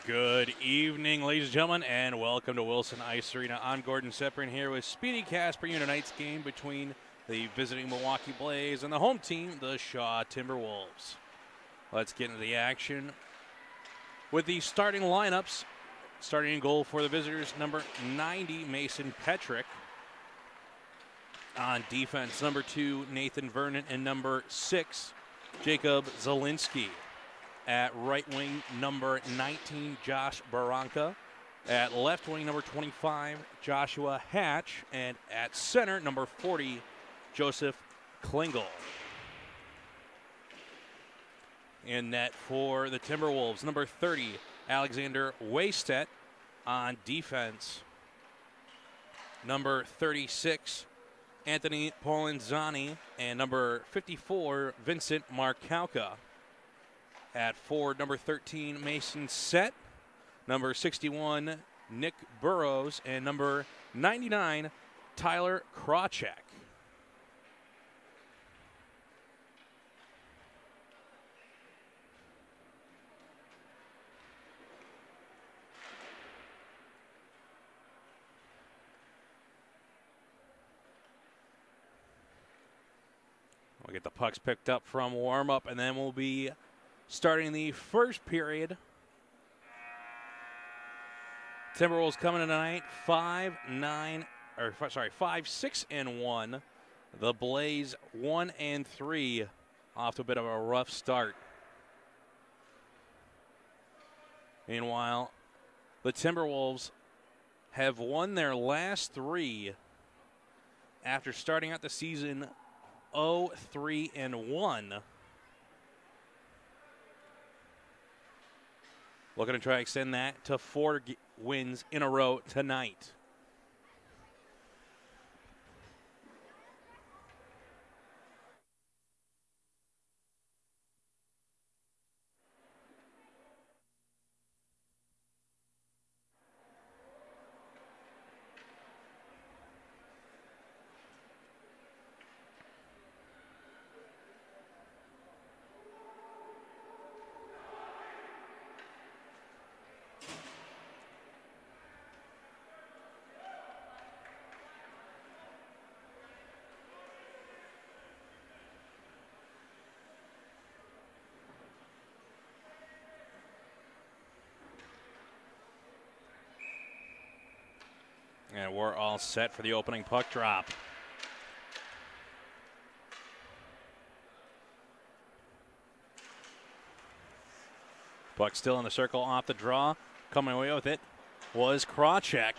Good evening, ladies and gentlemen, and welcome to Wilson Ice Arena. I'm Gordon Seprin here with SpeediCast for tonight's game between the visiting Milwaukee Blaze and the home team, the Shaw Timberwolves. Let's get into the action with the starting lineups. Starting in goal for the visitors, number 90, Mason Petrick. On defense, number 2, Nathan Vernon, and number 6, Jacob Zielinski. At right wing, number 19, Josh Baranka. At left wing, number 25, Joshua Hatch. And at center, number 40, Joseph Klingel. In net for the Timberwolves, number 30, Alexander Waystet. On defense, number 36, Anthony Polanzani. And number 54, Vincent Markauka. At forward, number 13, Mason Sett. Number 61, Nick Burrows. And number 99, Tyler Krawcheck. We'll get the pucks picked up from warm-up, and then we'll be starting the first period. Timberwolves coming tonight 5-6-1. The Blaze 1-3, off to a bit of a rough start. Meanwhile, the Timberwolves have won their last 3 after starting out the season 0-3-1. Looking to try to extend that to 4 wins in a row tonight. And we're all set for the opening puck drop. Puck still in the circle off the draw. Coming away with it was Krawcheck.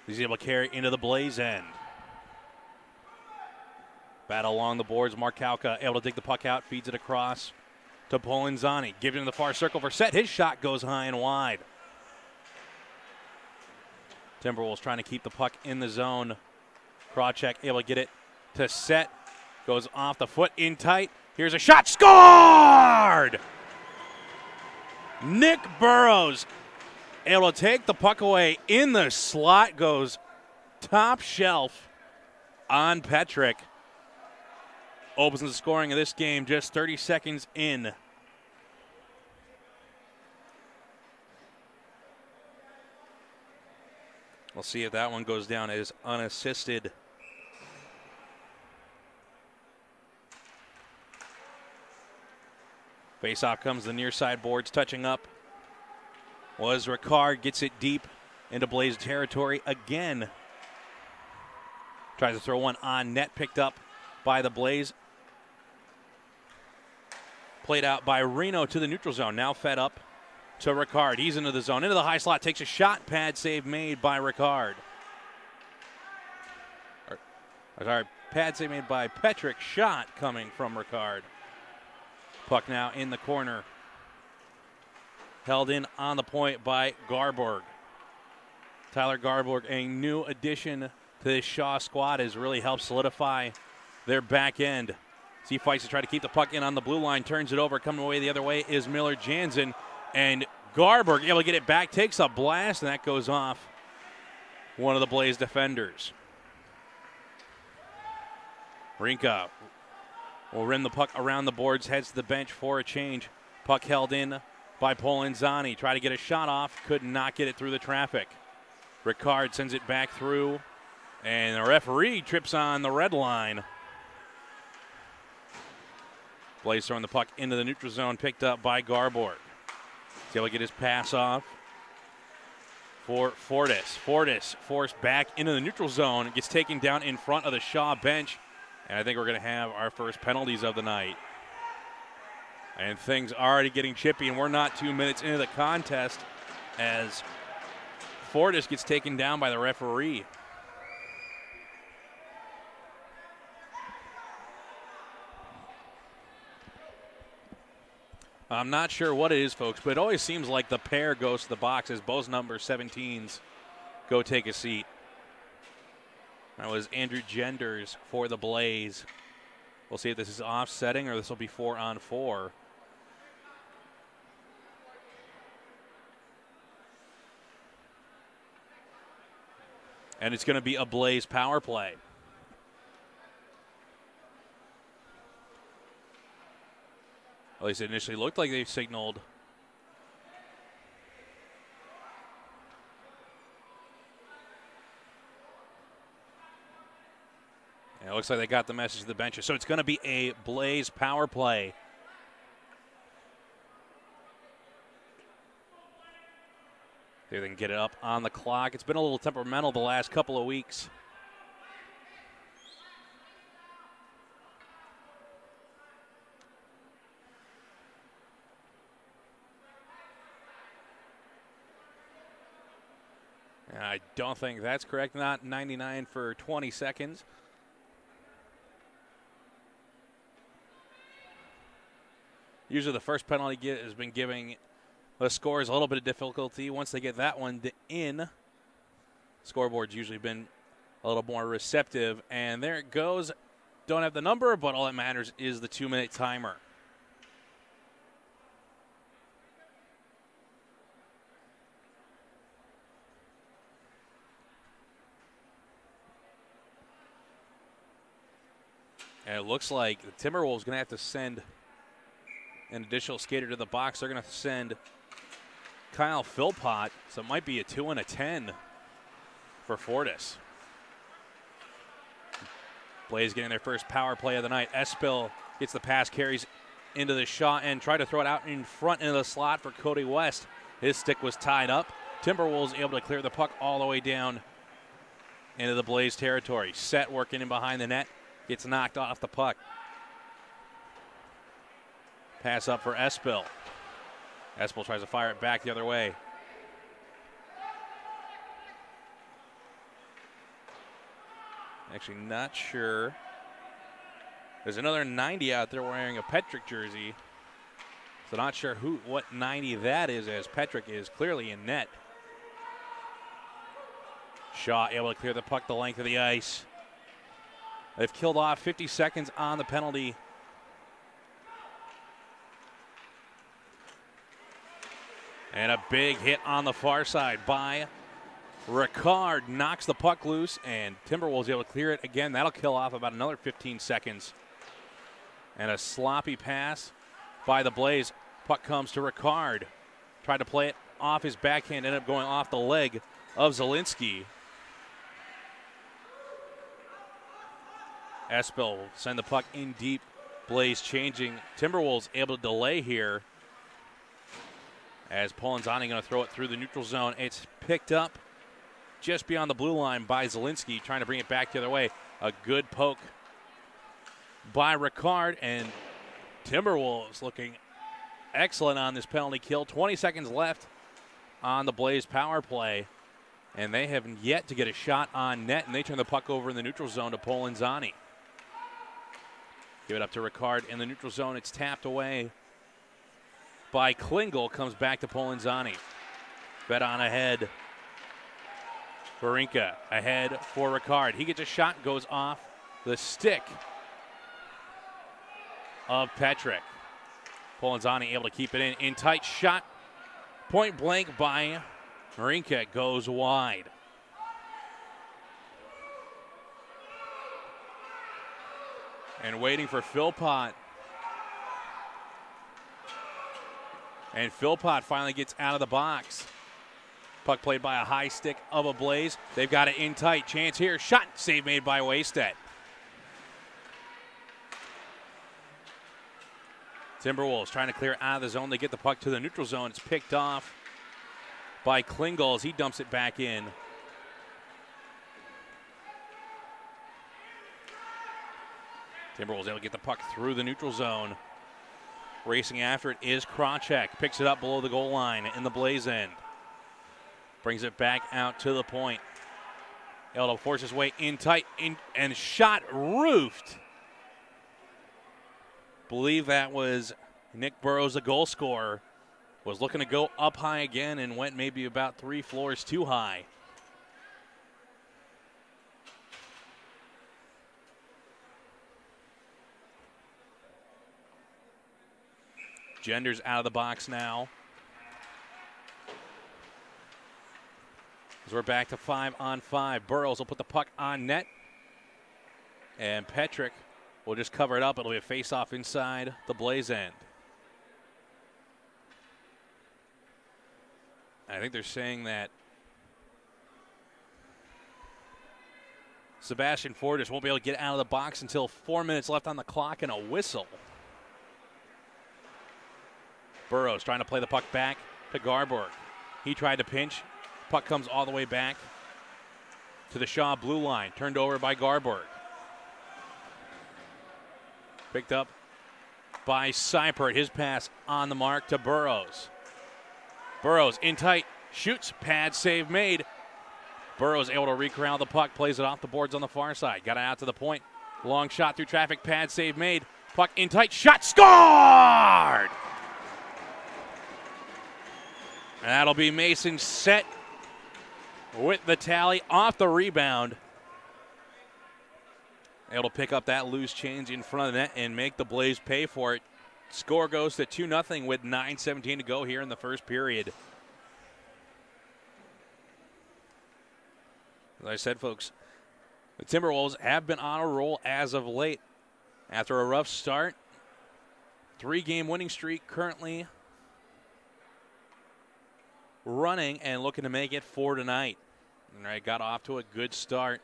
He's able to carry into the Blaze end. Battle along the boards. Markauka able to dig the puck out, feeds it across to Polanzani. Giving it in the far circle for Sett. His shot goes high and wide. Timberwolves trying to keep the puck in the zone. Krawcheck able to get it to Sett. Goes off the foot in tight. Here's a shot. Scored! Nick Burrows able to take the puck away in the slot. Goes top shelf on Petrick. Opens the scoring of this game just 30 seconds in. We'll see if that one goes down as unassisted. Face-off comes the near side boards. Touching up was Ricard. Gets it deep into Blaze territory again. Tries to throw one on net. Picked up by the Blaze. Played out by Reno to the neutral zone. Now fed up to Ricard. He's into the zone. Into the high slot. Takes a shot. Pad save made by Ricard. Sorry, pad save made by Petrick. Shot coming from Ricard. Puck now in the corner. Held in on the point by Garborg. Tyler Garborg, a new addition to this Shaw squad, has really helped solidify their back end. As he fights to try to keep the puck in on the blue line. Turns it over. Coming away the other way is Miller Jansen. And Garborg able to get it back. Takes a blast, and that goes off one of the Blaze defenders. Rinka will rim the puck around the boards, heads to the bench for a change. Puck held in by Polanzani. Try to get a shot off, could not get it through the traffic. Ricard sends it back through, and the referee trips on the red line. Blaze throwing the puck into the neutral zone, picked up by Garborg. He's able to get his pass off for Fortis. Fortis forced back into the neutral zone, gets taken down in front of the Shaw bench, and I think we're going to have our first penalties of the night. And things already getting chippy, and we're not 2 minutes into the contest as Fortis gets taken down by the referee. I'm not sure what it is, folks, but it always seems like the pair goes to the box as both number 17s go take a seat. That was Andrew Genders for the Blaze. We'll see if this is offsetting or this will be 4-on-4. And it's going to be a Blaze power play. At least it initially looked like they signaled. And it looks like they got the message to the benches. So it's going to be a Blaze power play. They can get it up on the clock. It's been a little temperamental the last couple of weeks. I don't think that's correct. Not 99 for 20 seconds. Usually the first penalty has been giving the scores a little bit of difficulty. Once they get that one in, scoreboard's usually been a little more receptive. And there it goes. Don't have the number, but all that matters is the 2-minute timer. And it looks like the Timberwolves going to have to send an additional skater to the box. They're going to send Kyle Philpott, so it might be a 2 and a 10 for Fortis. Blaze getting their first power play of the night. Espil gets the pass, carries into the shot, and tried to throw it out in front into the slot for Cody West. His stick was tied up. Timberwolves able to clear the puck all the way down into the Blaze territory. Set working in behind the net. Gets knocked off the puck. Pass up for Espil. Espil tries to fire it back the other way. Actually not sure. There's another 90 out there wearing a Petrick jersey. So not sure what 90 that is, as Petrick is clearly in net. Shaw able to clear the puck the length of the ice. They've killed off 50 seconds on the penalty. And a big hit on the far side by Ricard. Knocks the puck loose, and Timberwolves able to clear it again. That'll kill off about another 15 seconds. And a sloppy pass by the Blaze. Puck comes to Ricard. Tried to play it off his backhand, ended up going off the leg of Zielinski. Espil will send the puck in deep. Blaze changing. Timberwolves able to delay here. As Polanzani going to throw it through the neutral zone. It's picked up just beyond the blue line by Zielinski, trying to bring it back the other way. A good poke by Ricard, and Timberwolves looking excellent on this penalty kill. 20 seconds left on the Blaze power play, and they have yet to get a shot on net, and they turn the puck over in the neutral zone to Polanzani. Give it up to Ricard in the neutral zone. It's tapped away by Klingel. Comes back to Polanzani. Bet on ahead. Varinka ahead for Ricard. He gets a shot, goes off the stick of Petrick. Polanzani able to keep it in tight shot. Point blank by Varinka, goes wide. And waiting for Philpott. And Philpott finally gets out of the box. Puck played by a high stick of a Blaze. They've got it in tight. Chance here. Shot. Save made by Wasted. Timberwolves trying to clear out of the zone. They get the puck to the neutral zone. It's picked off by Klingel as he dumps it back in. Timberwolves able to get the puck through the neutral zone. Racing after it is Krawcheck. Picks it up below the goal line in the Blaze end. Brings it back out to the point. Able to force his way in tight and shot roofed. Believe that was Nick Burrows, the goal scorer. Was looking to go up high again and went maybe about 3 floors too high. Genders out of the box now. As we're back to 5-on-5. Burrows will put the puck on net. And Petrick will just cover it up. It'll be a face-off inside the Blaze end. I think they're saying that Sebastian Fortis won't be able to get out of the box until 4 minutes left on the clock and a whistle. Burrows trying to play the puck back to Garborg. He tried to pinch. Puck comes all the way back to the Shaw blue line. Turned over by Garborg. Picked up by Seipert. His pass on the mark to Burrows. Burrows in tight. Shoots. Pad save made. Burrows able to recorral the puck. Plays it off the boards on the far side. Got it out to the point. Long shot through traffic. Pad save made. Puck in tight. Shot. Scored! And that'll be Mason set with the tally off the rebound. Able to pick up that loose change in front of the net and make the Blaze pay for it. Score goes to 2-0 with 9:17 to go here in the first period. As I said, folks, the Timberwolves have been on a roll as of late. After a rough start, 3-game winning streak currently running and looking to make it 4 tonight. All right, got off to a good start.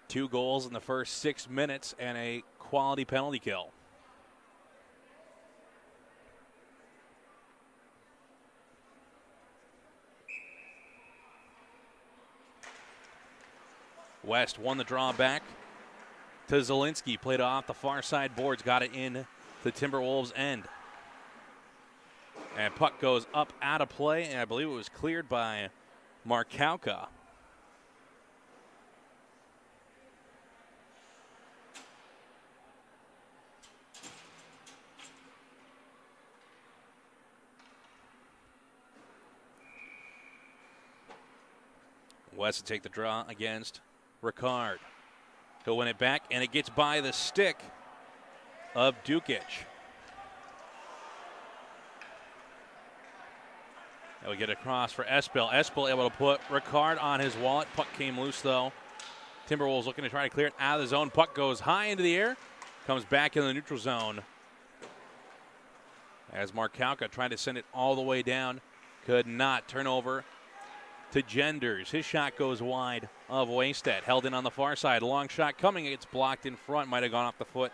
2 goals in the first 6 minutes and a quality penalty kill. West won the draw back to Zielinski. Played off the far side boards. Got it in the Timberwolves end. And puck goes up out of play, and I believe it was cleared by Markowka. West to take the draw against Ricard. He'll win it back, and it gets by the stick of Dukic. He'll get across for Espel. Espel able to put Ricard on his wallet. Puck came loose, though. Timberwolves looking to try to clear it out of the zone. Puck goes high into the air. Comes back in the neutral zone. As Markowka tried to send it all the way down. Could not. Turn over to Genders. His shot goes wide of Wasted. Held in on the far side. Long shot coming. It's blocked in front. Might have gone off the foot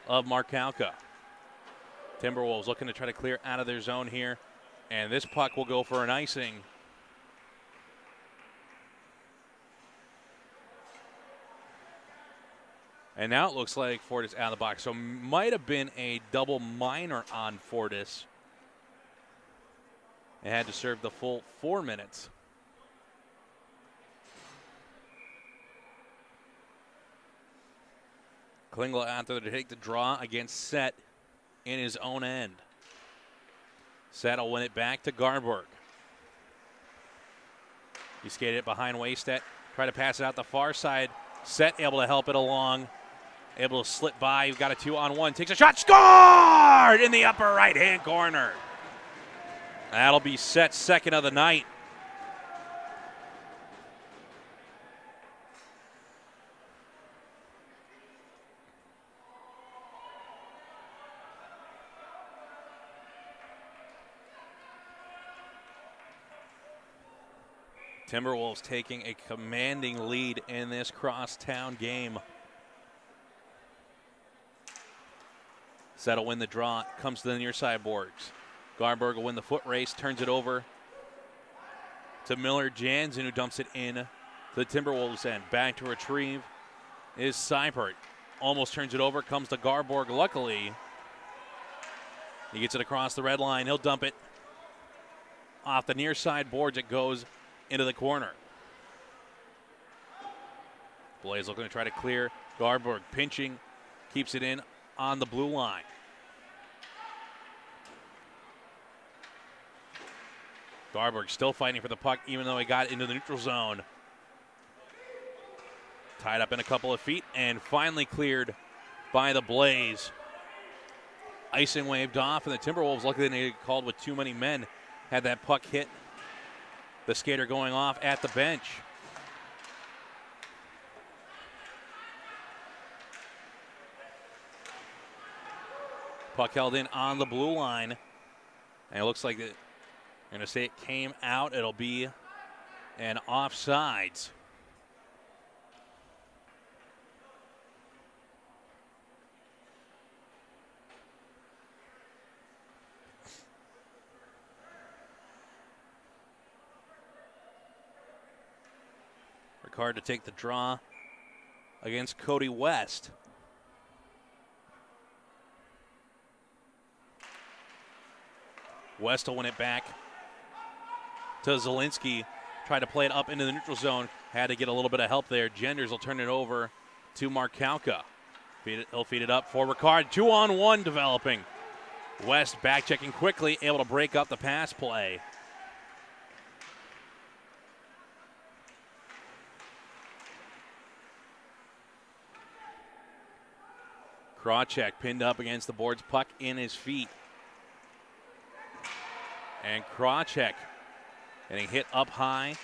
of Markowka. Timberwolves looking to try to clear out of their zone here. And this puck will go for an icing. And now it looks like Fortis out of the box. So might have been a double minor on Fortis. And had to serve the full 4 minutes. Klingel out there to take the draw against Set in his own end. Set will win it back to Garborg. He skated it behind Wasted. Try to pass it out the far side. Set able to help it along. Able to slip by. You've got a 2-on-1. Takes a shot. Scored in the upper right-hand corner. That'll be Set's second of the night. Timberwolves taking a commanding lead in this crosstown game. Set will win the draw, comes to the near side boards. Garberg will win the foot race, turns it over to Miller Jansen, who dumps it in to the Timberwolves end. Back to retrieve is Seibert. Almost turns it over, comes to Garborg. Luckily, he gets it across the red line. He'll dump it off the near side boards. It goes into the corner. Blaze looking to try to clear. Garborg pinching, keeps it in on the blue line. Garborg still fighting for the puck, even though he got into the neutral zone. Tied up in a couple of feet and finally cleared by the Blaze. Icing waved off, and the Timberwolves, luckily they didn't get called with too many men, had that puck hit the skater going off at the bench. Puck held in on the blue line, and it looks like I'm going to say it came out. It'll be an offsides. Ricard to take the draw against Cody West. West will win it back to Zielinski. Tried to play it up into the neutral zone. Had to get a little bit of help there. Genders will turn it over to Markalka. He'll feed it up for Ricard. 2-on-1 developing. West back checking quickly, able to break up the pass play. Krawcheck pinned up against the boards, puck in his feet. And Krawcheck getting hit up high.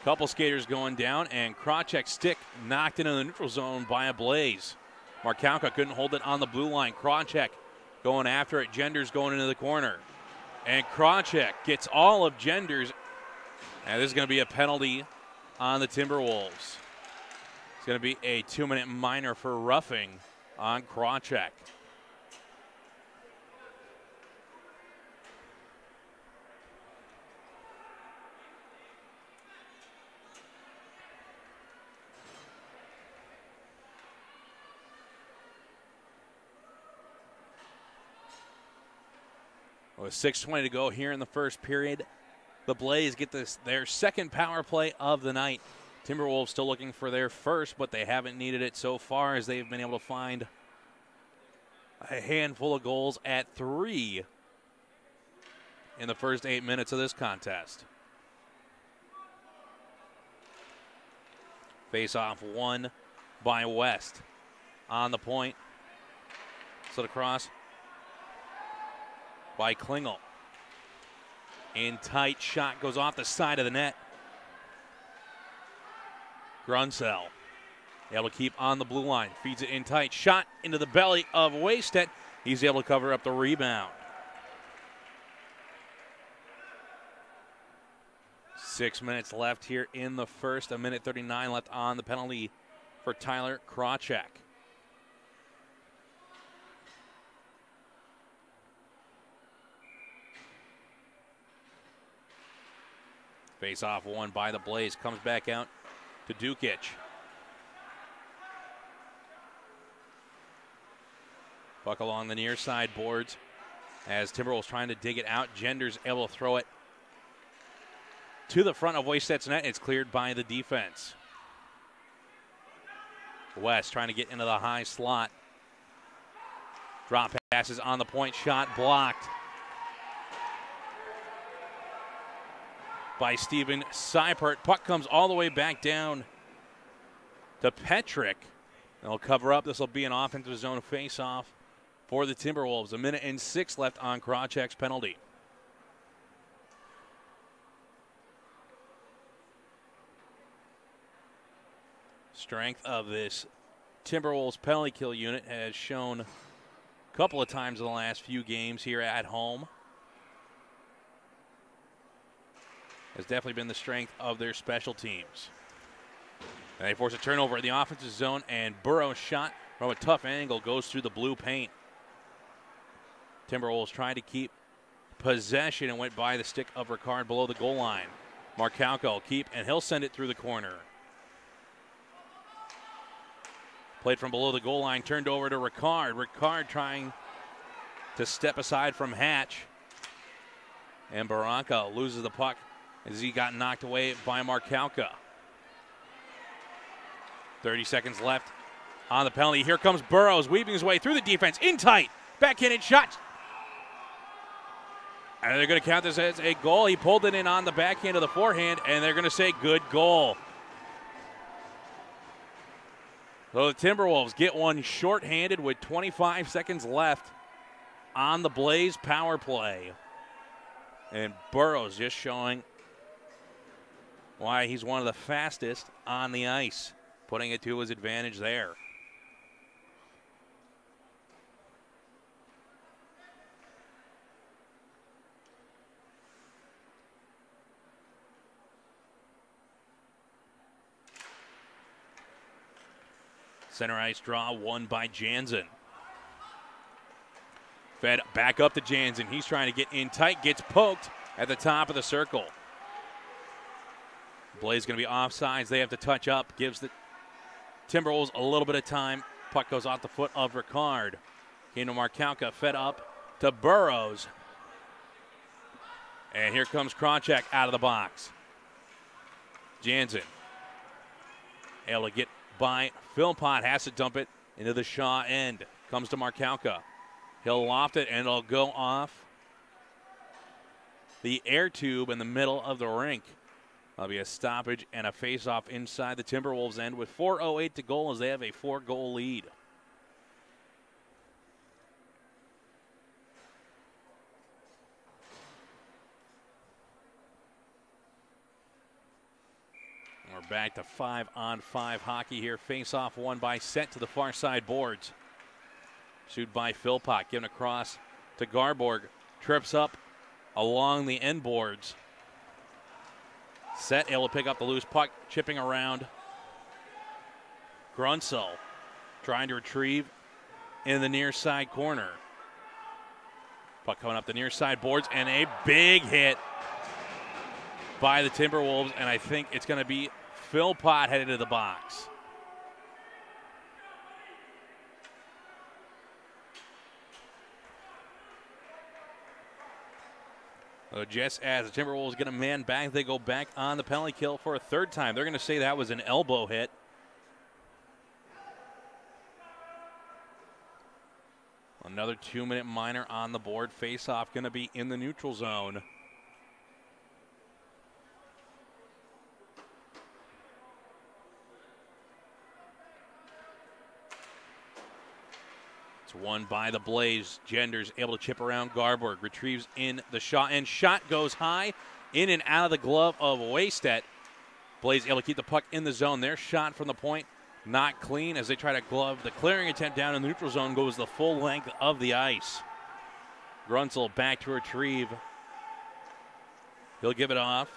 Couple skaters going down, and Krawcheck's stick knocked into the neutral zone by a Blaze. Markalka couldn't hold it on the blue line. Krawcheck going after it. Genders going into the corner. And Krawcheck gets all of Genders. And this is going to be a penalty on the Timberwolves. It's going to be a 2-minute minor for roughing on Krawcheck. With 6:20 to go here in the first period, the Blaze get their second power play of the night. Timberwolves still looking for their first, but they haven't needed it so far as they've been able to find a handful of goals at 3 in the first 8 minutes of this contest. Face-off won by West. On the point. Slid across by Klingel. In tight, shot goes off the side of the net. Grunsell able to keep on the blue line. Feeds it in tight. Shot into the belly of Waystedt. He's able to cover up the rebound. 6 minutes left here in the first. 1:39 left on the penalty for Tyler Krawcheck. Face-off won by the Blaze. Comes back out to Dukic. Puck along the near side boards as Timberwolves trying to dig it out. Genders able to throw it to the front of Waystedt's net. It's cleared by the defense. West trying to get into the high slot. Drop passes on the point. Shot blocked by Steven Seibert. Puck comes all the way back down to Petrick. They'll cover up. This will be an offensive zone face-off for the Timberwolves. 1:06 left on Krawcheck's penalty. Strength of this Timberwolves penalty kill unit has shown a couple of times in the last few games here at home. has definitely been the strength of their special teams. And they force a turnover in the offensive zone, and Burrow's shot from a tough angle goes through the blue paint. Timberwolves trying to keep possession and went by the stick of Ricard below the goal line. Markowka will keep, and he'll send it through the corner. Played from below the goal line, turned over to Ricard. Ricard trying to step aside from Hatch. And Barranca loses the puck as he got knocked away by Markowka. 30 seconds left on the penalty. Here comes Burrows, weaving his way through the defense, in tight, backhanded shot. And they're going to count this as a goal. He pulled it in on the backhand of the forehand, and they're going to say good goal. So the Timberwolves get one shorthanded with 25 seconds left on the Blaze power play. And Burrows just showing why he's one of the fastest on the ice, putting it to his advantage there. Center ice draw won by Jansen. Fed back up to Jansen. He's trying to get in tight, gets poked at the top of the circle. Blaze going to be offsides. They have to touch up. Gives the Timberwolves a little bit of time. Puck goes off the foot of Ricard. Came to Markowka, fed up to Burrows. And here comes Krawcheck out of the box. Jansen able to get by Philpott, has to dump it into the Shaw end. Comes to Markowka. He'll loft it, and it'll go off the air tube in the middle of the rink. That'll be a stoppage and a face-off inside the Timberwolves end with 4:08 to go as they have a 4-goal lead. We're back to 5-on-5 hockey here. Face-off won by Set to the far side boards. Shoot by Philpott, given across to Garborg. Trips up along the end boards. Set able to pick up the loose puck, chipping around. Grunsel trying to retrieve in the near side corner. Puck coming up the near side boards, and a big hit by the Timberwolves, and I think it's going to be Philpott headed to the box. So just as the Timberwolves get a man back, they go back on the penalty kill for a third time. They're going to say that was an elbow hit. Another 2-minute minor on the board. Face-off going to be in the neutral zone. Won by the Blaze. Genders able to chip around Garborg. Retrieves in the shot, and shot goes high in and out of the glove of Waystedt. Blaze able to keep the puck in the zone. Their shot from the point not clean as they try to glove. The clearing attempt down in the neutral zone goes the full length of the ice. Grunsel back to retrieve. He'll give it off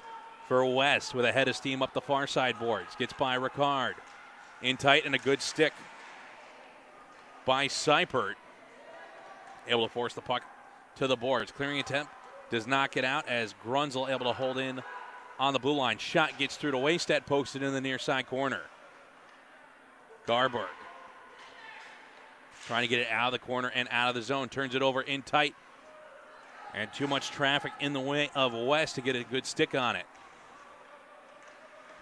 for West with a head of steam up the far side boards. Gets by Ricard. In tight and a good stick by Seipert. Able to force the puck to the boards. Clearing attempt does not get out as Grunsel able to hold in on the blue line. Shot gets through to Waystedt, posted in the near side corner. Garborg trying to get it out of the corner and out of the zone. Turns it over in tight. And too much traffic in the way of West to get a good stick on it.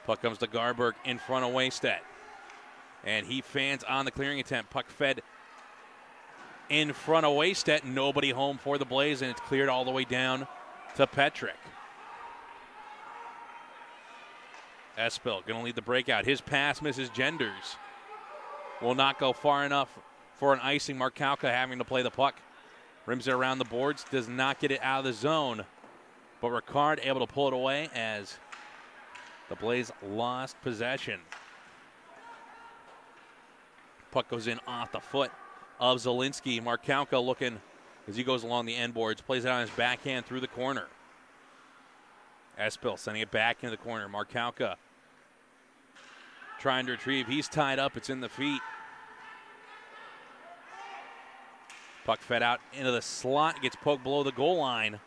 Puck comes to Garborg in front of Waystedt. And he fans on the clearing attempt. Puck fed in front of Waystedt. Nobody home for the Blaze, and it's cleared all the way down to Petrick. Espel going to lead the breakout. His pass misses Genders. Will not go far enough for an icing. Markowka having to play the puck. Rims it around the boards. Does not get it out of the zone. But Ricard able to pull it away as the Blaze lost possession. Puck goes in off the foot of Zielinski. Markowka looking as he goes along the end boards. Plays it on his backhand through the corner. Espel sending it back into the corner. Markowka trying to retrieve. He's tied up. It's in the feet. Puck fed out into the slot. Gets poked below the goal line.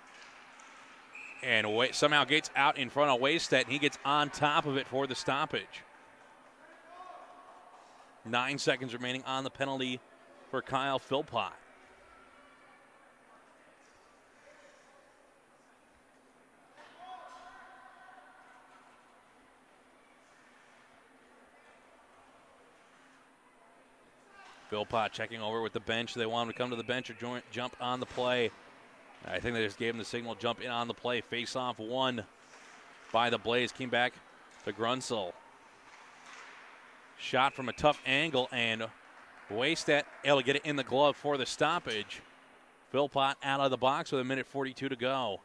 And somehow gets out in front of Waystedt. And he gets on top of it for the stoppage. 9 seconds remaining on the penalty for Kyle Philpott. Philpott checking over with the bench. They want him to come to the bench or jump on the play. I think they just gave him the signal, jump in on the play. Face-off won by the Blaze. Came back to Grunsel. Shot from a tough angle, and Waystedt able to get it in the glove for the stoppage. Philpott out of the box with 1:42 to go.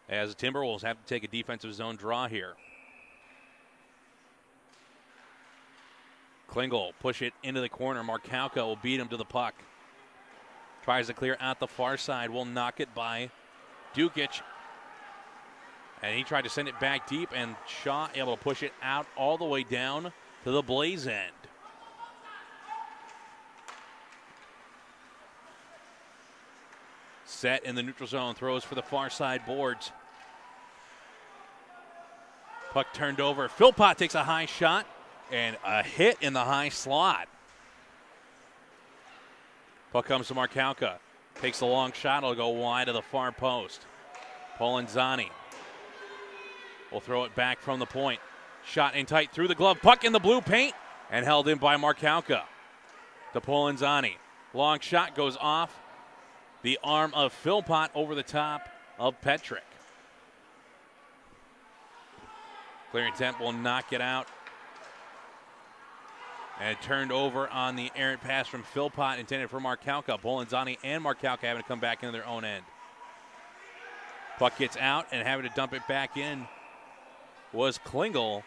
As the Timberwolves have to take a defensive zone draw here. Klingel push it into the corner. Markowka will beat him to the puck. Tries to clear out the far side. Will knock it by Dukic. And he tried to send it back deep, and Shaw able to push it out all the way down to the Blaze end. Set in the neutral zone. Throws for the far side boards. Puck turned over. Philpott takes a high shot. And a hit in the high slot. Puck comes to Markowka. Takes a long shot. It'll go wide of the far post. Polanzani will throw it back from the point. Shot in tight through the glove. Puck in the blue paint. And held in by Markowka. To Polanzani. Long shot goes off the arm of Philpott over the top of Petrick. Clearing attempt will knock it out. And it turned over on the errant pass from Philpott intended for Markowka. Polanzani and Markowka having to come back into their own end. Puck gets out, and having to dump it back in was Klingel.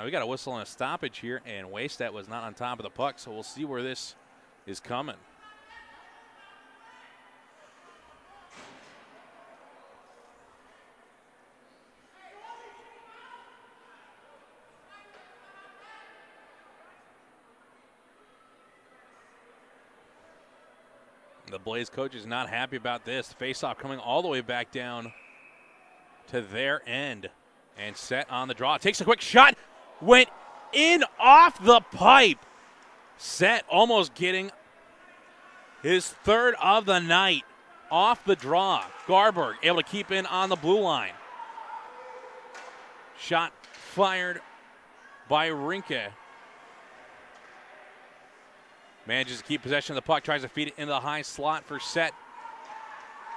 We got a whistle and a stoppage here, and Waystedt was not on top of the puck, so we'll see where this is coming. The Blaze coach is not happy about this. Face-off coming all the way back down to their end. And set on the draw. Takes a quick shot. Went in off the pipe. Set almost getting his third of the night off the draw. Garberg able to keep in on the blue line. Shot fired by Rinke. Manages to keep possession of the puck, tries to feed it into the high slot for Set.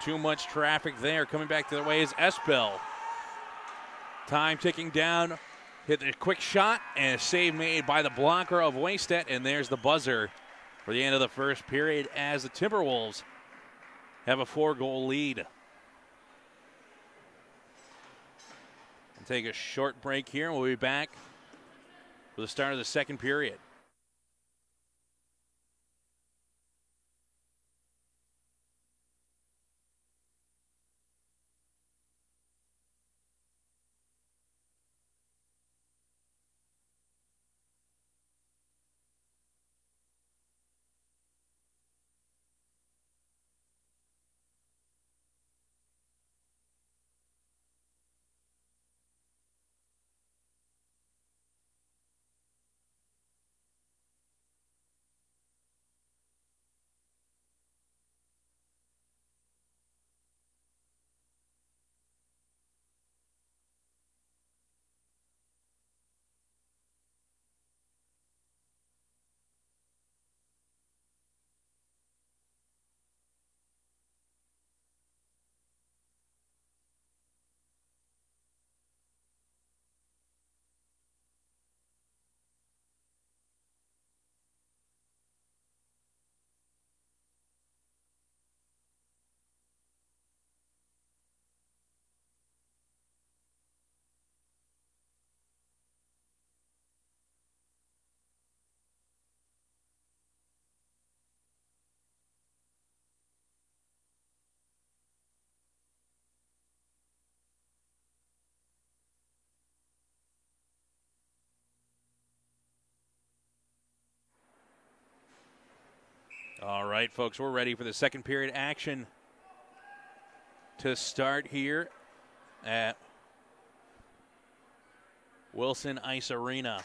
Too much traffic there. Coming back to the way is Espel. Time ticking down. Hit the quick shot, and a save made by the blocker of Waystedt, and there's the buzzer for the end of the first period as the Timberwolves have a 4-goal lead. We'll take a short break here, and we'll be back for the start of the second period. All right, folks, we're ready for the second period action to start here at Wilson Ice Arena.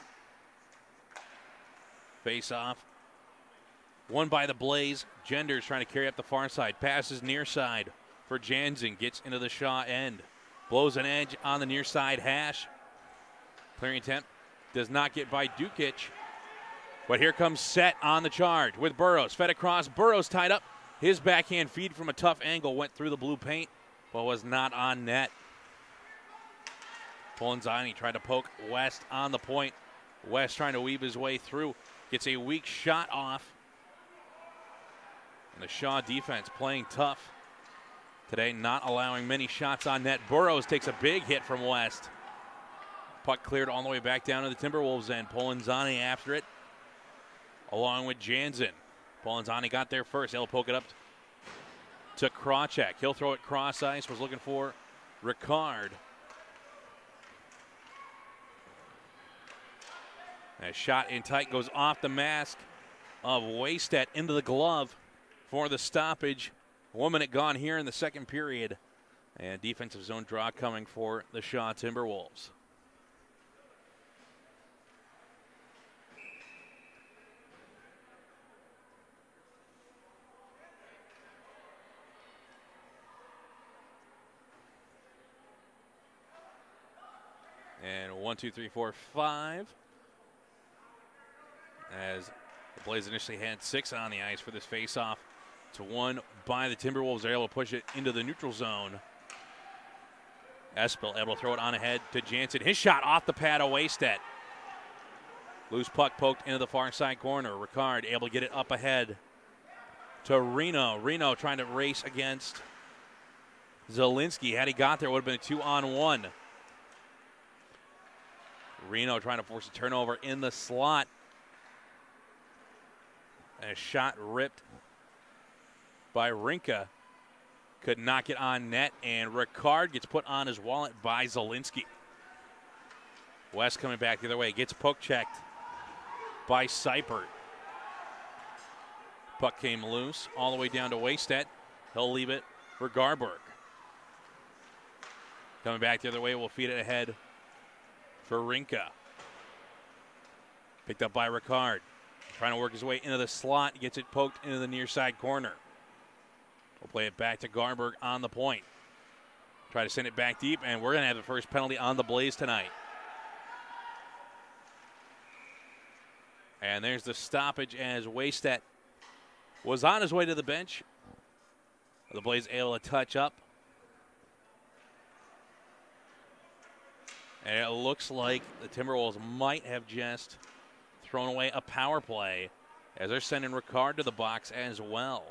Face off. Won by the Blaze. Genders trying to carry up the far side. Passes near side for Jansen. Gets into the Shaw end. Blows an edge on the near side hash. Clearing attempt does not get by Dukic. But here comes Set on the charge with Burrows. Fed across. Burrows tied up. His backhand feed from a tough angle went through the blue paint, but was not on net. Polanzani tried to poke West on the point. West trying to weave his way through. Gets a weak shot off. And the Shaw defense playing tough today, not allowing many shots on net. Burrows takes a big hit from West. Puck cleared all the way back down to the Timberwolves end. Polanzani after it, along with Jansen. Polanzani got there first. He'll poke it up to Krawcheck. He'll throw it cross ice. Was looking for Ricard. A shot in tight goes off the mask of Waystat into the glove for the stoppage. 1 minute gone here in the second period. And defensive zone draw coming for the Shaw Timberwolves. And 1, 2, 3, 4, 5. As the Blaze initially had 6 on the ice for this face-off. It's won by the Timberwolves. They're able to push it into the neutral zone. Espel able to throw it on ahead to Jansen. His shot off the pad of Waystat. Loose puck poked into the far side corner. Ricard able to get it up ahead to Reno. Reno trying to race against Zielinski. Had he got there, it would have been a 2-on-1. Reno trying to force a turnover in the slot. And a shot ripped by Rinka. Could not get on net, and Ricard gets put on his wallet by Zielinski. West coming back the other way. Gets poke checked by Seipert. Puck came loose all the way down to Waystat. He'll leave it for Garberg. Coming back the other way, we'll feed it ahead for Rinka. Picked up by Ricard. Trying to work his way into the slot. Gets it poked into the near side corner. We'll play it back to Garberg on the point. Try to send it back deep, and we're going to have the first penalty on the Blaze tonight. And there's the stoppage as Waystat was on his way to the bench. The Blaze able to touch up. And it looks like the Timberwolves might have just thrown away a power play as they're sending Ricard to the box as well.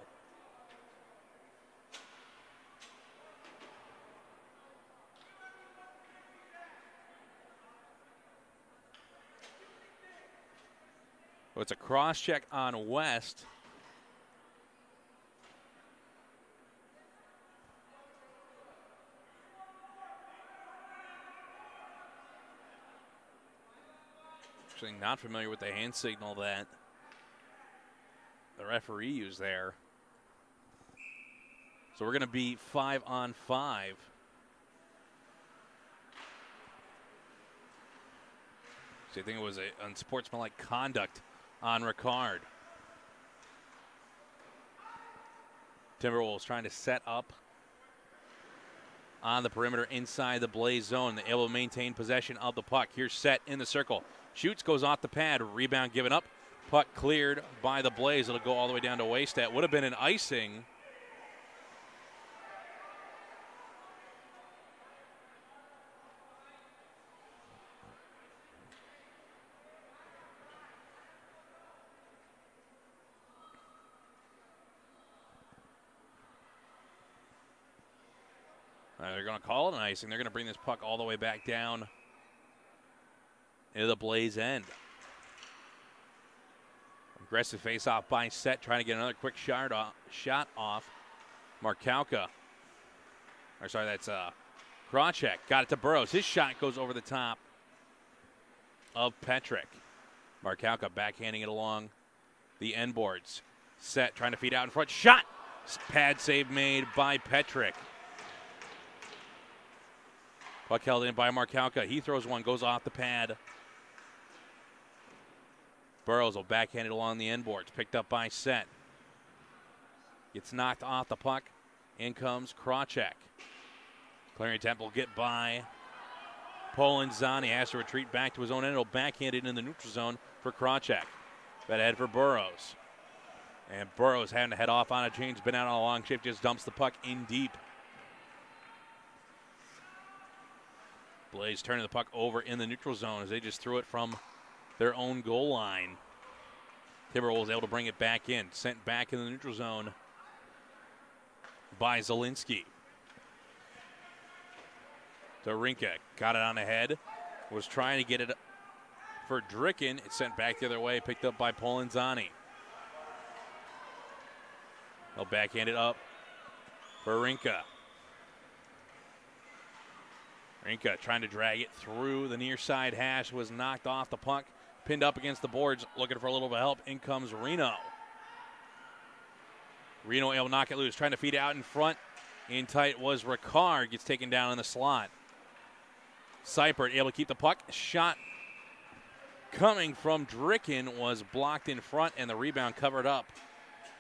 So it's a cross check on West. Actually not familiar with the hand signal that the referee used there. So we're going to be 5-on-5. So I think it was a unsportsmanlike conduct on Ricard. Timberwolves trying to set up on the perimeter inside the Blaze zone. They're able to maintain possession of the puck. Here's Set in the circle. Shoots, goes off the pad. Rebound given up. Puck cleared by the Blaze. It'll go all the way down to Waystat. Would have been an icing. They're going to call it an icing. They're going to bring this puck all the way back down into the Blaze end. Aggressive face-off by Set, trying to get another quick shot off. Markowka. Or sorry, that's Krawcheck. Got it to Burrows. His shot goes over the top of Petrick. Markowka backhanding it along the end boards. Set trying to feed out in front. Shot. Pad save made by Petrick. Puck held in by Markalka. He throws one, goes off the pad. Burrows will backhand it along the end boards. Picked up by Set. Gets knocked off the puck. In comes Krawcheck. Clearing attempt will get by Polanzani. Has to retreat back to his own end. He'll backhand it in the neutral zone for Krawcheck. Bet ahead for Burrows. And Burrows having to head off on a change. Been out on a long shift. Just dumps the puck in deep. Blaze turning the puck over in the neutral zone as they just threw it from their own goal line. Timberwolves able to bring it back in. Sent back in the neutral zone by Zielinski. Darinka got it on ahead. Was trying to get it for Dricken. It's sent back the other way. Picked up by Polanzani. They'll backhand it up for Rinka. Rinka trying to drag it through the near side hash. Was knocked off the puck. Pinned up against the boards. Looking for a little bit of help. In comes Reno. Reno able to knock it loose. Trying to feed it out in front. In tight was Ricard. Gets taken down in the slot. Seipert able to keep the puck. Shot coming from Dricken was blocked in front, and the rebound covered up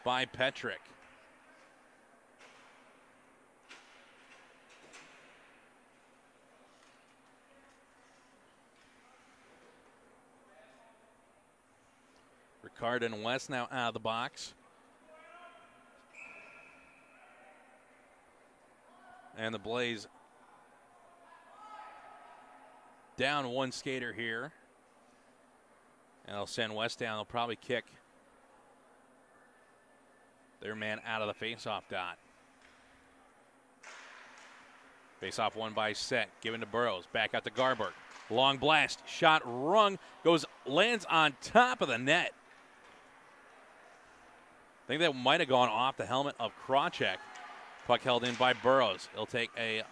by Petrick. Ricard and West now out of the box. And the Blaze down one skater here. And they'll send West down. They'll probably kick their man out of the faceoff dot. Faceoff won by Set. Given to Burrows. Back out to Garberg. Long blast. Shot rung. Lands on top of the net. I think that might have gone off the helmet of Krawcheck. Puck held in by Burrows. He'll take a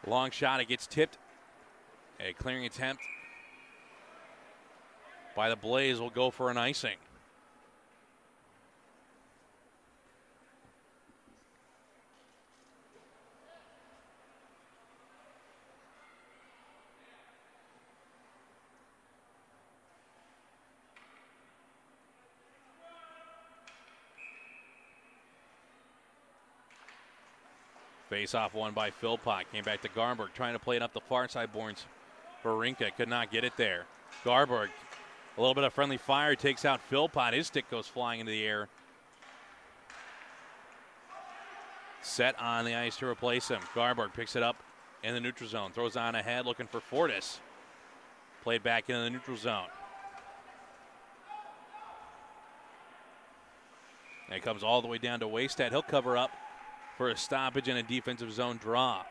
long shot. It gets tipped. A clearing attempt by the Blaze will go for an icing. Face-off won by Philpott. Came back to Garberg, trying to play it up the far side boards for Rinka. Could not get it there. Garberg, a little bit of friendly fire, takes out Philpott. His stick goes flying into the air. Set on the ice to replace him. Garberg picks it up in the neutral zone. Throws on ahead, looking for Fortis. Played back into the neutral zone. And it comes all the way down to Wastead. He'll cover up for a stoppage and a defensive zone draw.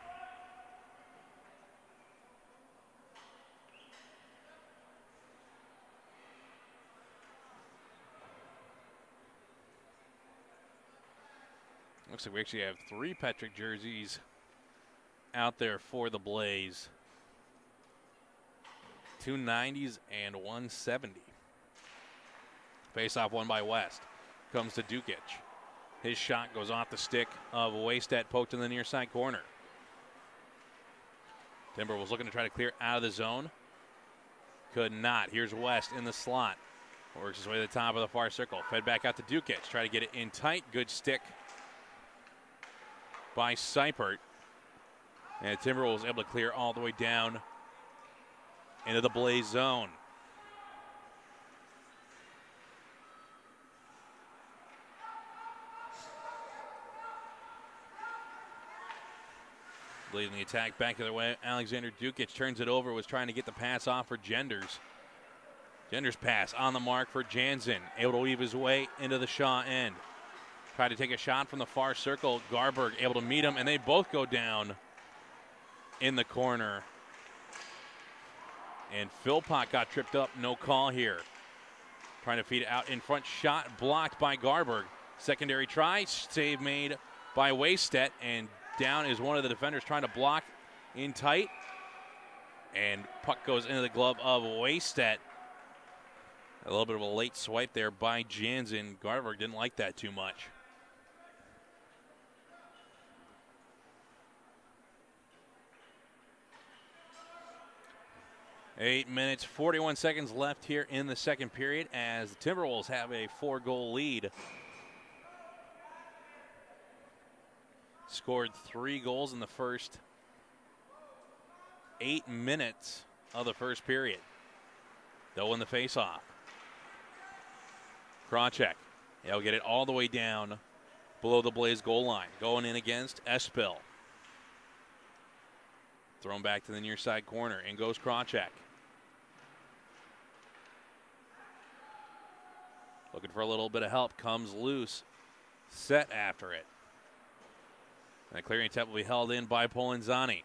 Looks like we actually have 3 Petrick jerseys out there for the Blaze. 2 90s and 1 70. Face-off won by West. Comes to Dukic. His shot goes off the stick of Wastead, poked in the near side corner. Timberwolves looking to try to clear out of the zone. Could not. Here's West in the slot. Works his way to the top of the far circle. Fed back out to Dukic. Try to get it in tight. Good stick by Seipert. And Timberwolves able to clear all the way down into the Blaze zone. Leading the attack back the other way. Alexander Dukic turns it over, was trying to get the pass off for Genders. Genders pass on the mark for Jansen. Able to weave his way into the Shaw end. Tried to take a shot from the far circle. Garberg able to meet him, and they both go down in the corner. And Philpott got tripped up. No call here. Trying to feed it out in front. Shot blocked by Garberg. Secondary try. Save made by Wastead, and down is one of the defenders trying to block in tight. And puck goes into the glove of Wastead. A little bit of a late swipe there by Jansen. Garberg didn't like that too much. Eight minutes, 41 seconds left here in the second period as the Timberwolves have a 4-goal lead. Scored 3 goals in the first 8 minutes of the first period. They'll win the faceoff. Krawcheck. He'll get it all the way down below the Blaze goal line. Going in against Espil. Thrown back to the near side corner. In goes Krawcheck. Looking for a little bit of help. Comes loose. Set after it. And the clearing attempt will be held in by Polanzani.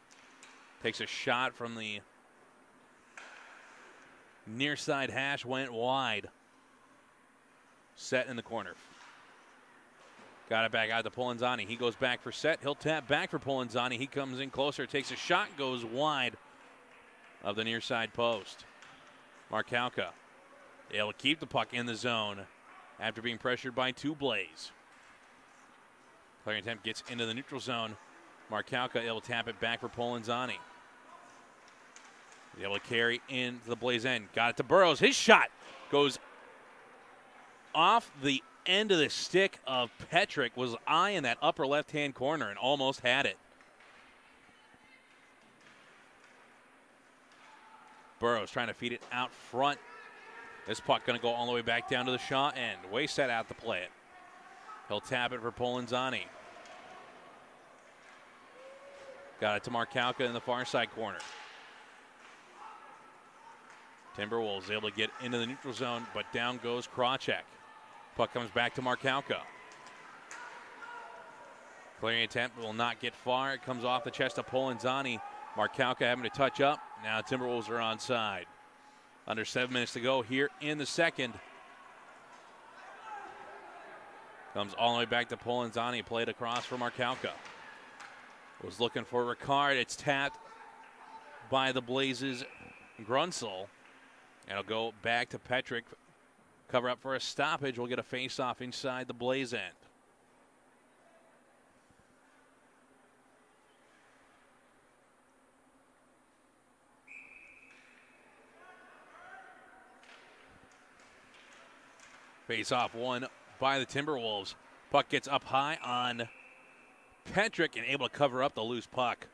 Takes a shot from the near side hash. Went wide. Set in the corner. Got it back out to Polanzani. He goes back for Set. He'll tap back for Polanzani. He comes in closer. Takes a shot. Goes wide of the near side post. Markowka able to keep the puck in the zone after being pressured by 2 Blaze. Clearing attempt gets into the neutral zone. Markowka able to tap it back for Polanzani. Able to carry into the Blaze end. Got it to Burrows. His shot goes off the end of the stick of Petrick. Was eyeing that upper left-hand corner and almost had it. Burrows trying to feed it out front. This puck going to go all the way back down to the Shaw end. Way set out to play it. He'll tap it for Polanzani. Got it to Markowka in the far side corner. Timberwolves able to get into the neutral zone, but down goes Krawcheck. Puck comes back to Markowka. Clearing attempt will not get far. It comes off the chest of Polanzani. Markowka having to touch up. Now Timberwolves are onside. Under 7 minutes to go here in the second. Comes all the way back to Polanzani. Played across for Markowka. Was looking for Ricard. It's tapped by the Blazes' Grunsel. And it'll go back to Petrick. Cover up for a stoppage. We'll get a face-off inside the Blaze end. Face-off won by the Timberwolves. Puck gets up high on Petrick and able to cover up the loose puck.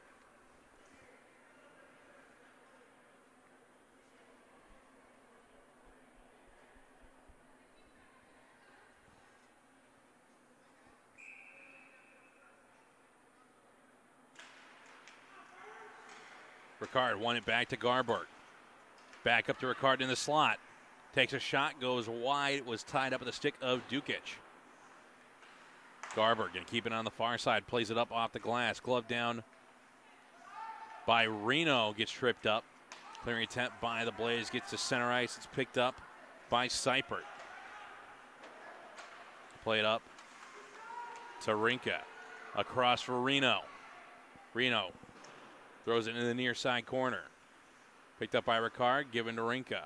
Ricard won it back to Garberg. Back up to Ricard in the slot. Takes a shot, goes wide, was tied up at the stick of Dukic. Garberg going to keep it on the far side, plays it up off the glass. Glove down by Reno, gets tripped up. Clearing attempt by the Blaze, gets to center ice. It's picked up by Seipert. Play it up to Rinka. Across for Reno. Reno throws it into the near side corner. Picked up by Ricard, given to Rinka.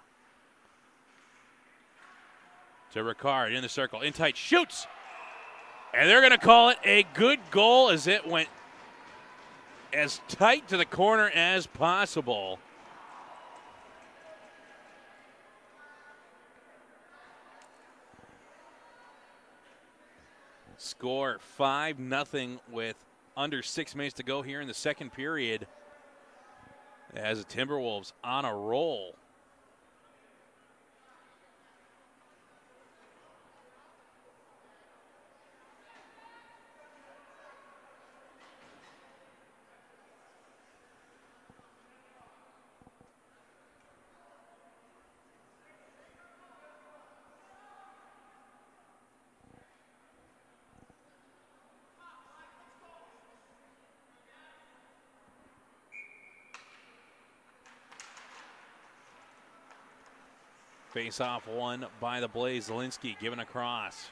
To Ricard in the circle, in tight, shoots! And they're going to call it a good goal as it went as tight to the corner as possible. Score 5-0 with under 6 minutes to go here in the second period as the Timberwolves on a roll. Face-off won by the Blaze. Zielinski given across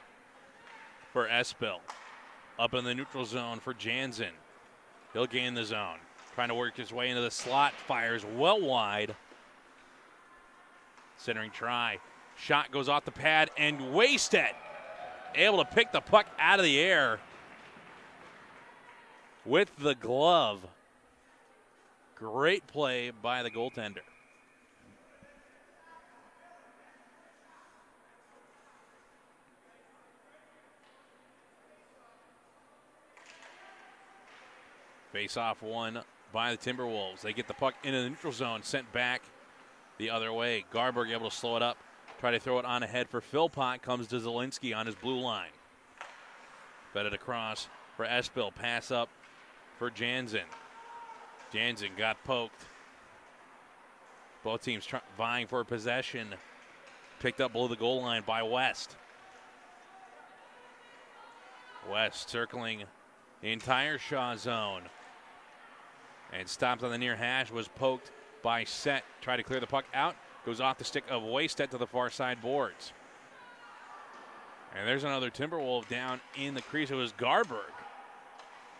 for Espil. Up in the neutral zone for Jansen. He'll gain the zone. Trying to work his way into the slot. Fires well wide. Centering try. Shot goes off the pad, and Wasted able to pick the puck out of the air with the glove. Great play by the goaltender. Face-off won by the Timberwolves. They get the puck into the neutral zone, sent back the other way. Garberg able to slow it up, try to throw it on ahead for Philpott. Comes to Zielinski on his blue line. Fed it across for Espel. Pass up for Jansen. Jansen got poked. Both teams vying for possession. Picked up below the goal line by West. West circling the entire Shaw zone. And stopped on the near hash, was poked by Set. Tried to clear the puck out. Goes off the stick of Wasted to the far side boards. And there's another Timberwolf down in the crease. It was Garberg.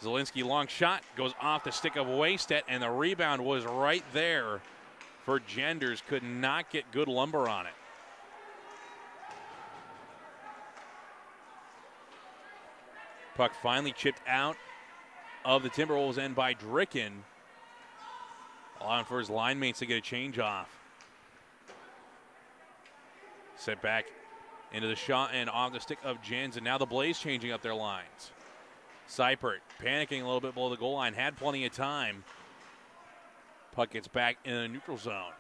Zielinski long shot goes off the stick of Wasted, and the rebound was right there for Genders. Could not get good lumber on it. Puck finally chipped out of the Timberwolves end by Dricken, allowing for his line mates to get a change off. Set back into the shot and off the stick of Jansen. Now the Blaze changing up their lines. Seipert panicking a little bit below the goal line, had plenty of time. Puck gets back in the neutral zone.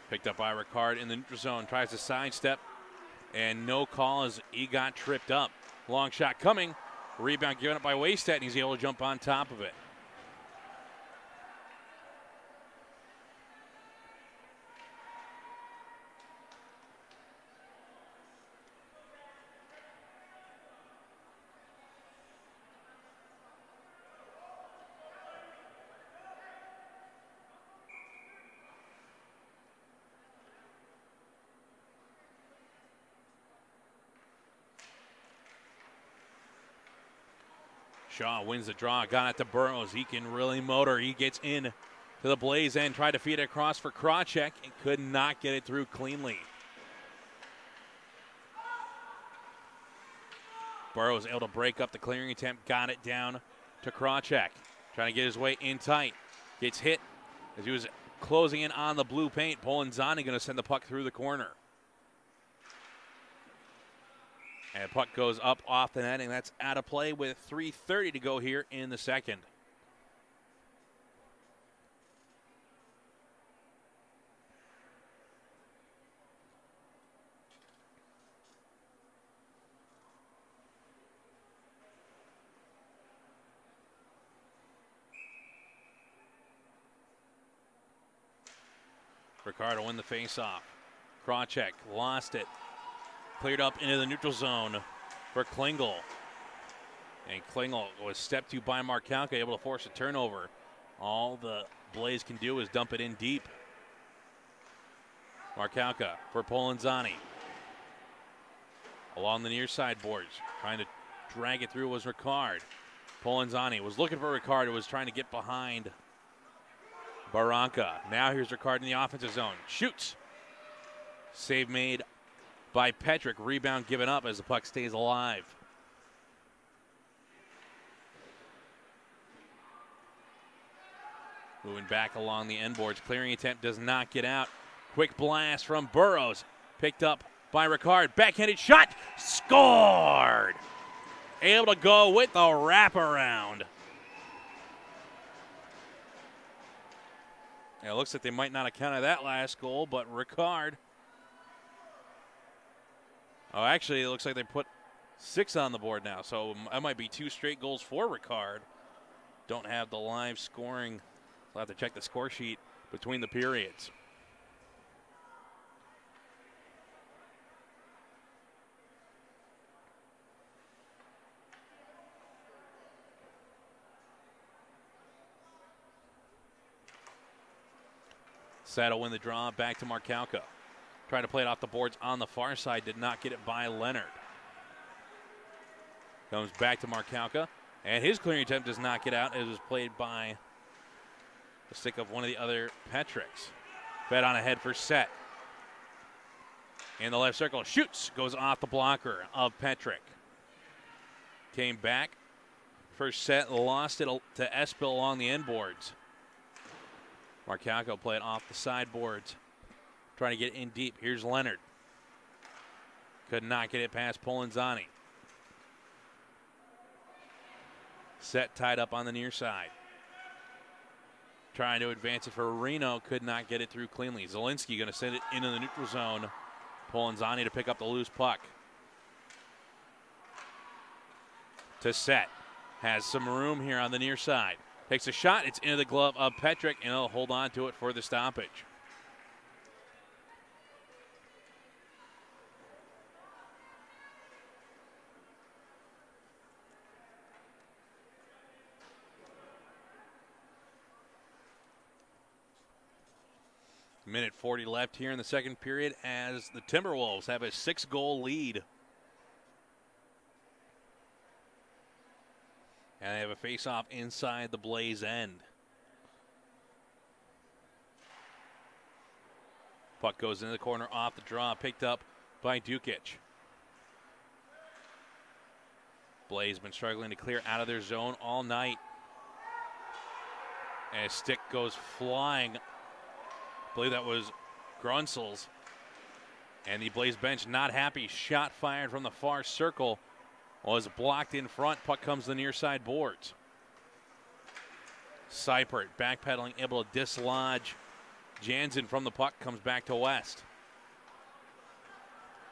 Picked up by Ricard in the neutral zone, tries to sidestep, and no call as he got tripped up. Long shot coming, rebound given up by Wasted, and he's able to jump on top of it. Shaw wins the draw, got it to Burrows. He can really motor. He gets in to the Blaze end, tried to feed it across for Krawcheck and could not get it through cleanly. Burrows able to break up the clearing attempt, got it down to Krawcheck. Trying to get his way in tight. Gets hit as he was closing in on the blue paint. Polanzani going to send the puck through the corner. And puck goes up off the netting. That's out of play with 3:30 to go here in the second. Ricardo win the faceoff. Krawcheck lost it. Cleared up into the neutral zone for Klingel. And Klingel was stepped to by Markalka, able to force a turnover. All the Blaze can do is dump it in deep. Markalka for Polanzani. Along the near side boards, trying to drag it through was Ricard. Polanzani was looking for Ricard, who was trying to get behind Barranca. Now here's Ricard in the offensive zone. Shoots. Save made by Petrick. Rebound given up as the puck stays alive. Moving back along the end boards. Clearing attempt does not get out. Quick blast from Burrows. Picked up by Ricard. Backhanded shot. Scored! Able to go with the wraparound. It looks like they might not have counted that last goal, but Ricard. Oh, actually, it looks like they put 6 on the board now, so that might be 2 straight goals for Ricard. Don't have the live scoring. I'll have to check the score sheet between the periods. Saddle win the draw, back to Markalka. Trying to play it off the boards on the far side, did not get it by Leonard. Comes back to Markalka, and his clearing attempt does not get out. It was played by The stick of one of the other Petricks. Fed on ahead for Set. In the left circle, shoots, goes off the blocker of Petrick. Came back. First Set, lost it to Espil along the end boards. Marcalco play it off the sideboards. Trying to get in deep. Here's Leonard. Could not get it past Polanzani. Set tied up on the near side. Trying to advance it for Reno. Could not get it through cleanly. Zielinski going to send it into the neutral zone. Polanzani to pick up the loose puck. To Set. Has some room here on the near side. Takes a shot. It's into the glove of Petrick, and he'll hold on to it for the stoppage. Minute 40 left here in the second period as the Timberwolves have a 6-goal lead. And they have a face-off inside the Blaze end. Puck goes into the corner off the draw, picked up by Dukic. Blaze been struggling to clear out of their zone all night. And a stick goes flying. I believe that was Grunsel's. And the Blaze bench not happy. Shot fired from the far circle. Was blocked in front. Puck comes to the near side boards. Seipert backpedaling, able to dislodge Jansen from the puck. Comes back to West.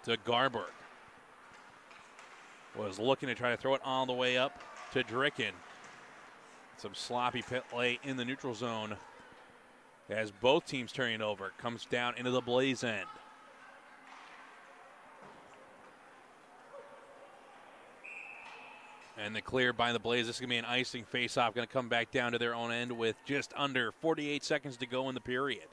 To Garberg. Was looking to try to throw it all the way up to Dricken. Some sloppy play in the neutral zone as both teams turning over. Comes down into the Blaze end. And the clear by the Blaze. This is going to be an icing face-off. Going to come back down to their own end with just under 48 seconds to go in the period.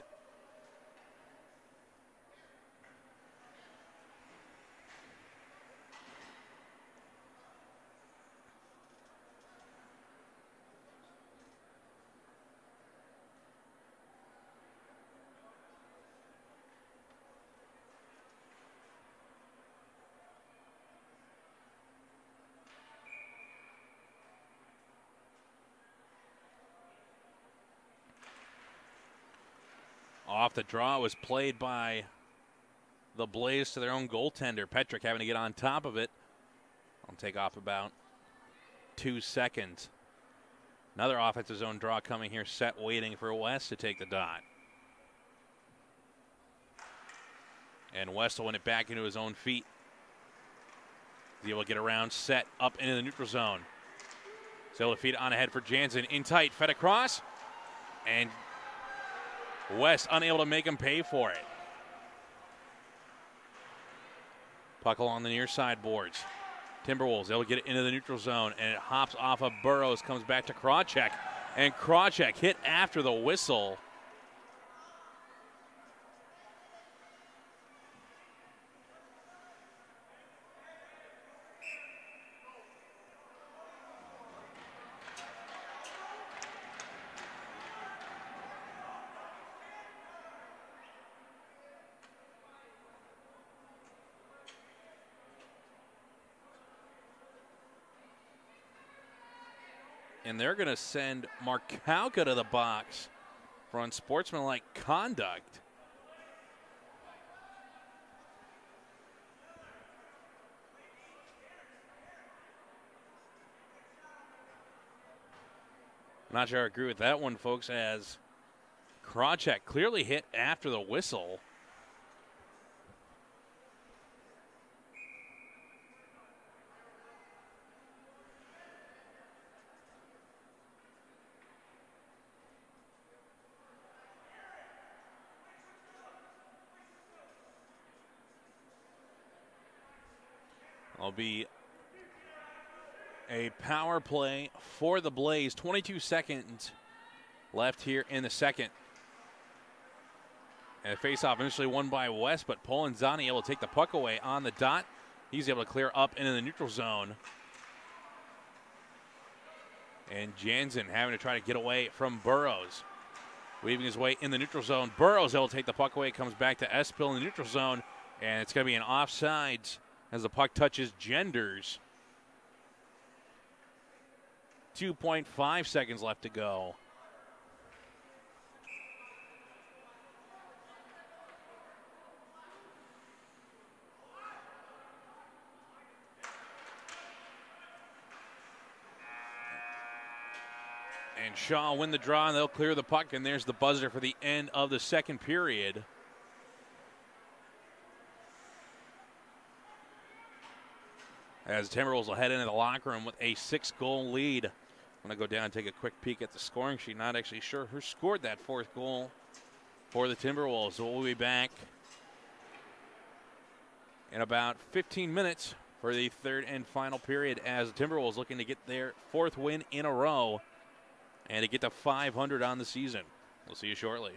Off the draw was played by the Blaze to their own goaltender. Petrick having to get on top of it. I'll take off about 2 seconds. Another offensive zone draw coming here. Set waiting for West to take the dot. And West will win it back into his own feet. He's able to get around Set up into the neutral zone. He's able to feed it on ahead for Jansen. In tight, fed across. And West unable to make him pay for it. Puck along the near side boards. Timberwolves, they'll get it into the neutral zone, and it hops off of Burrows, comes back to Krawcheck, and Krawcheck hit after the whistle. And they're going to send Marcalco to the box for unsportsmanlike conduct. Not sure I agree with that one, folks, as Krawcheck clearly hit after the whistle. Will be a power play for the Blaze. 22 seconds left here in the second. And a face-off initially won by West, but Polanzani able to take the puck away on the dot. He's able to clear up into the neutral zone. And Jansen having to try to get away from Burrows. weaving his way in the neutral zone. Burrows will take the puck away. Comes back to Espil in the neutral zone, and it's going to be an offsides as the puck touches Genders. 2.5 seconds left to go. And Shaw win the draw, and they'll clear the puck, and there's the buzzer for the end of the second period. As the Timberwolves will head into the locker room with a 6-goal lead. I'm going to go down and take a quick peek at the scoring sheet. Not actually sure who scored that fourth goal for the Timberwolves. So we'll be back in about 15 minutes for the third and final period as the Timberwolves looking to get their fourth win in a row and to get to 500 on the season. We'll see you shortly.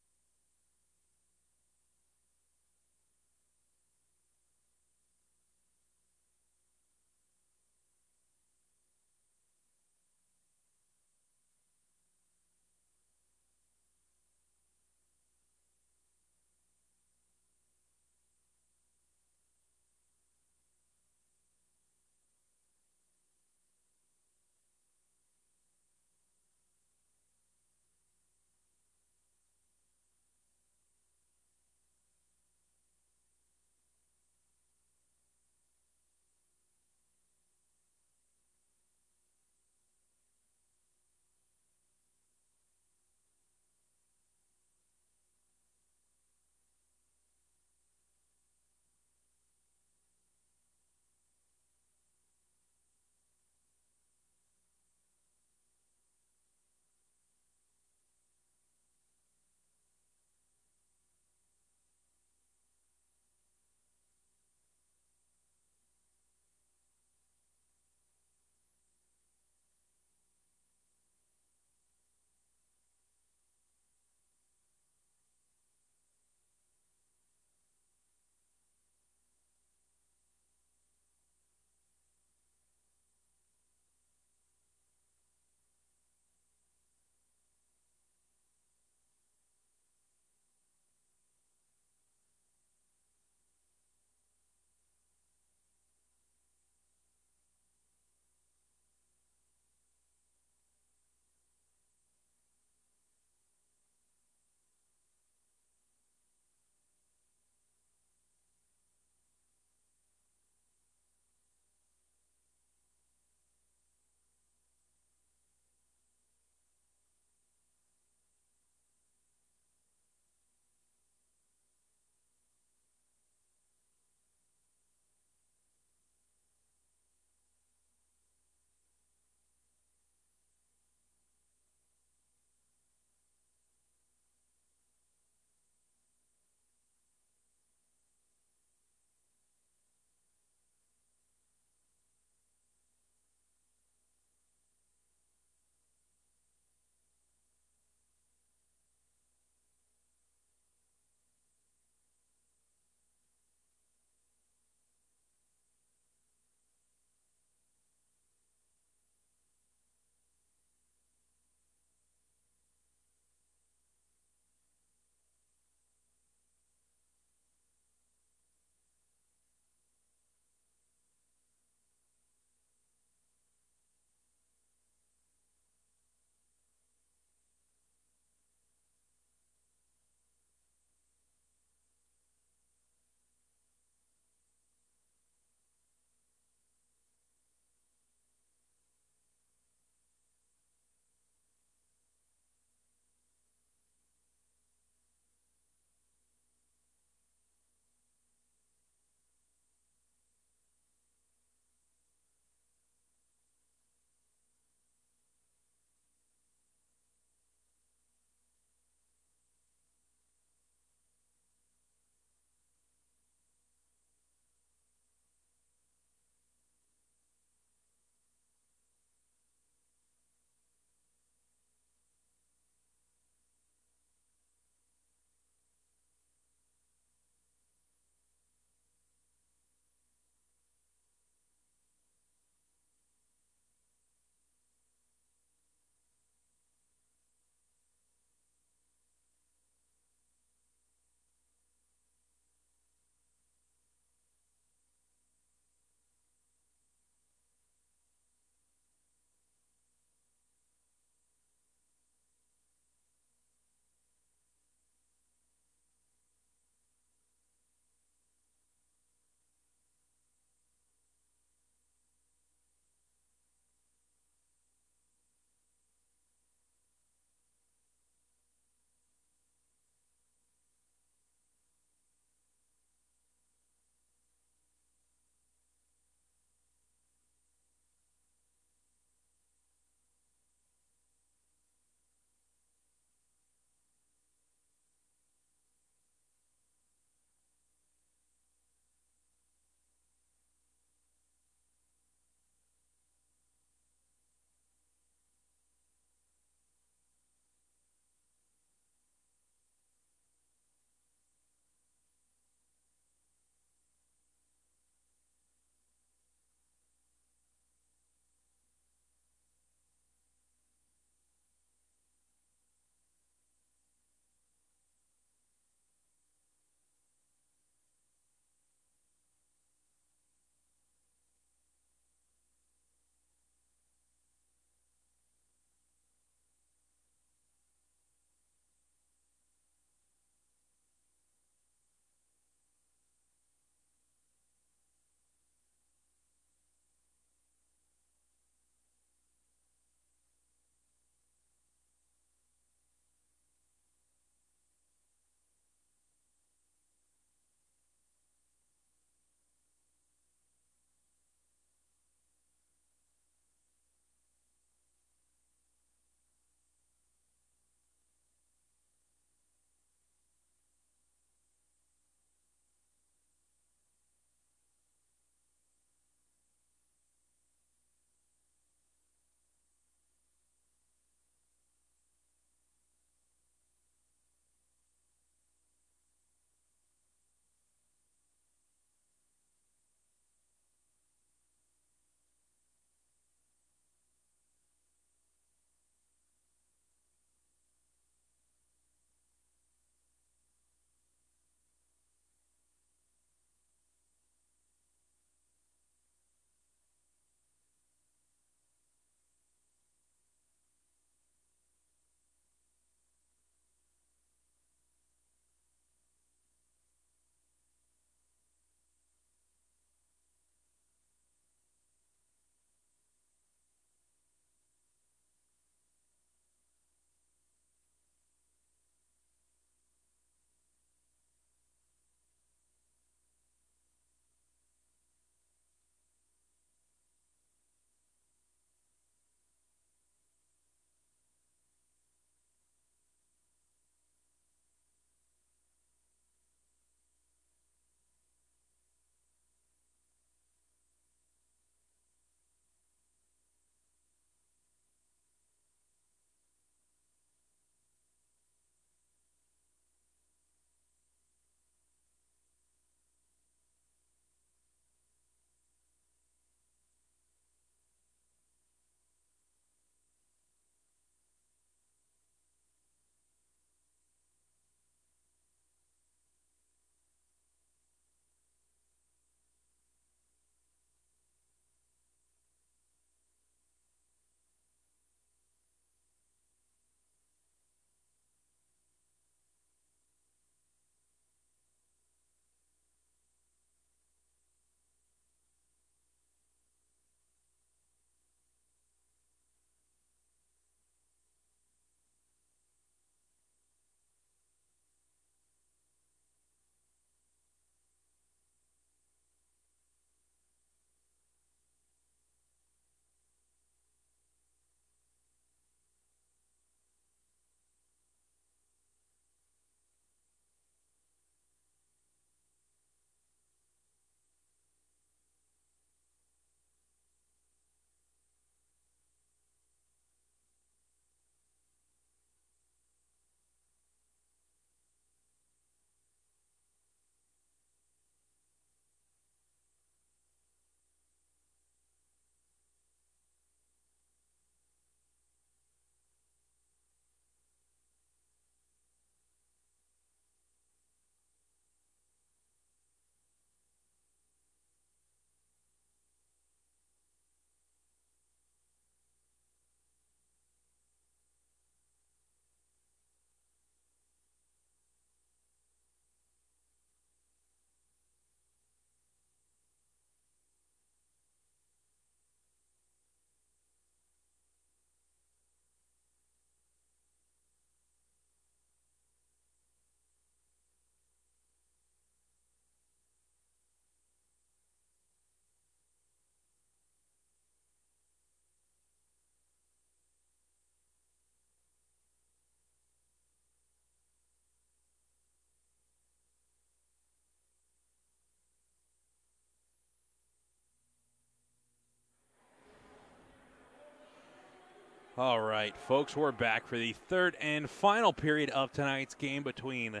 All right, folks, we're back for the third and final period of tonight's game between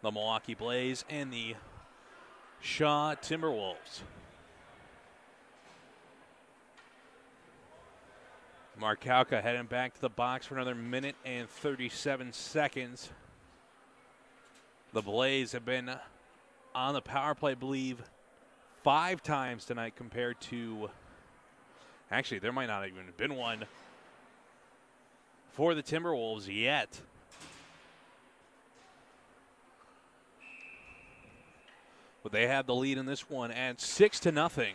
the Milwaukee Blaze and the Shaw Timberwolves. Markowka heading back to the box for another minute and 37 seconds. The Blaze have been on the power play, I believe, 5 times tonight compared to, actually, there might not have even been one for the Timberwolves yet. But they have the lead in this one at 6-0.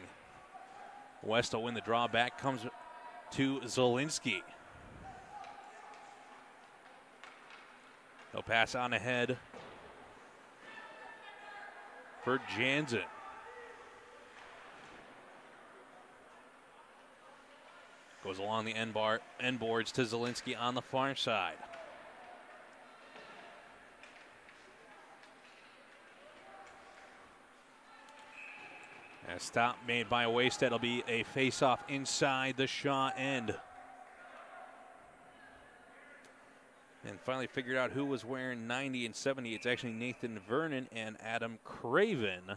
West will win the draw. Back comes to Zielinski. He'll pass on ahead for Jansen. Goes along the end boards to Zielinski on the far side. A stop made by Wasted. It'll be a face-off inside the Shaw end. And finally figured out who was wearing 90 and 70. It's actually Nathan Vernon and Adam Craven.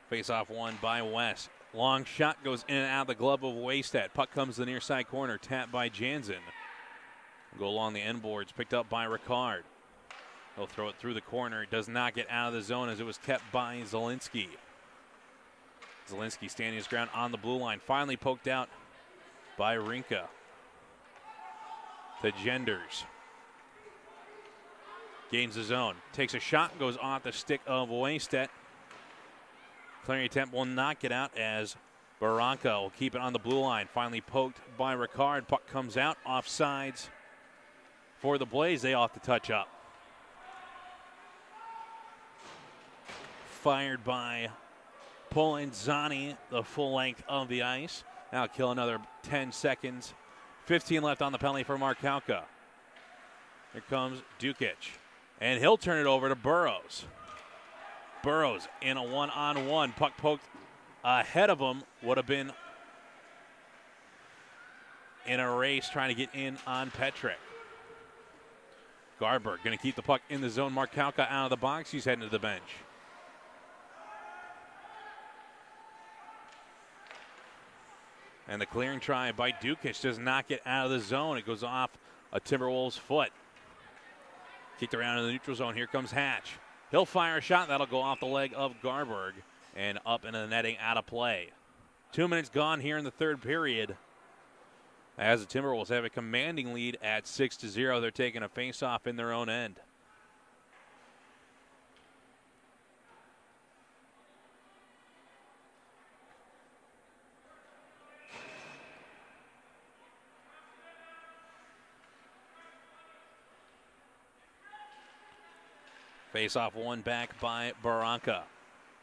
Face-off won by West. Long shot goes in and out of the glove of Wasted. Puck comes to the near side corner, tapped by Jansen. Go along the end boards, picked up by Ricard. He'll throw it through the corner. It does not get out of the zone as it was kept by Zielinski. Zielinski standing his ground on the blue line. Finally poked out by Rinka. To Genders. Gains the zone. Takes a shot, goes off the stick of Wasted. Clearing attempt will not get out as Barranca will keep it on the blue line. Finally poked by Ricard. Puck comes out. Offsides for the Blaze. They off the touch up. Fired by Polenzani, the full length of the ice. Now kill another 10 seconds. 15 left on the penalty for Markowka. Here comes Dukic. And he'll turn it over to Burrows. Burrows in a one-on-one. Puck poked ahead of him. Would have been in a race trying to get in on Petrick. Garberg going to keep the puck in the zone. Markowka out of the box. He's heading to the bench. And the clearing try by Dukic does not get out of the zone. It goes off a Timberwolves foot. Kicked around in the neutral zone. Here comes Hatch. He'll fire a shot. That'll go off the leg of Garberg and up into the netting, out of play. 2 minutes gone here in the third period. As the Timberwolves have a commanding lead at 6-0. They're taking a face-off in their own end. Face-off won back by Barranca.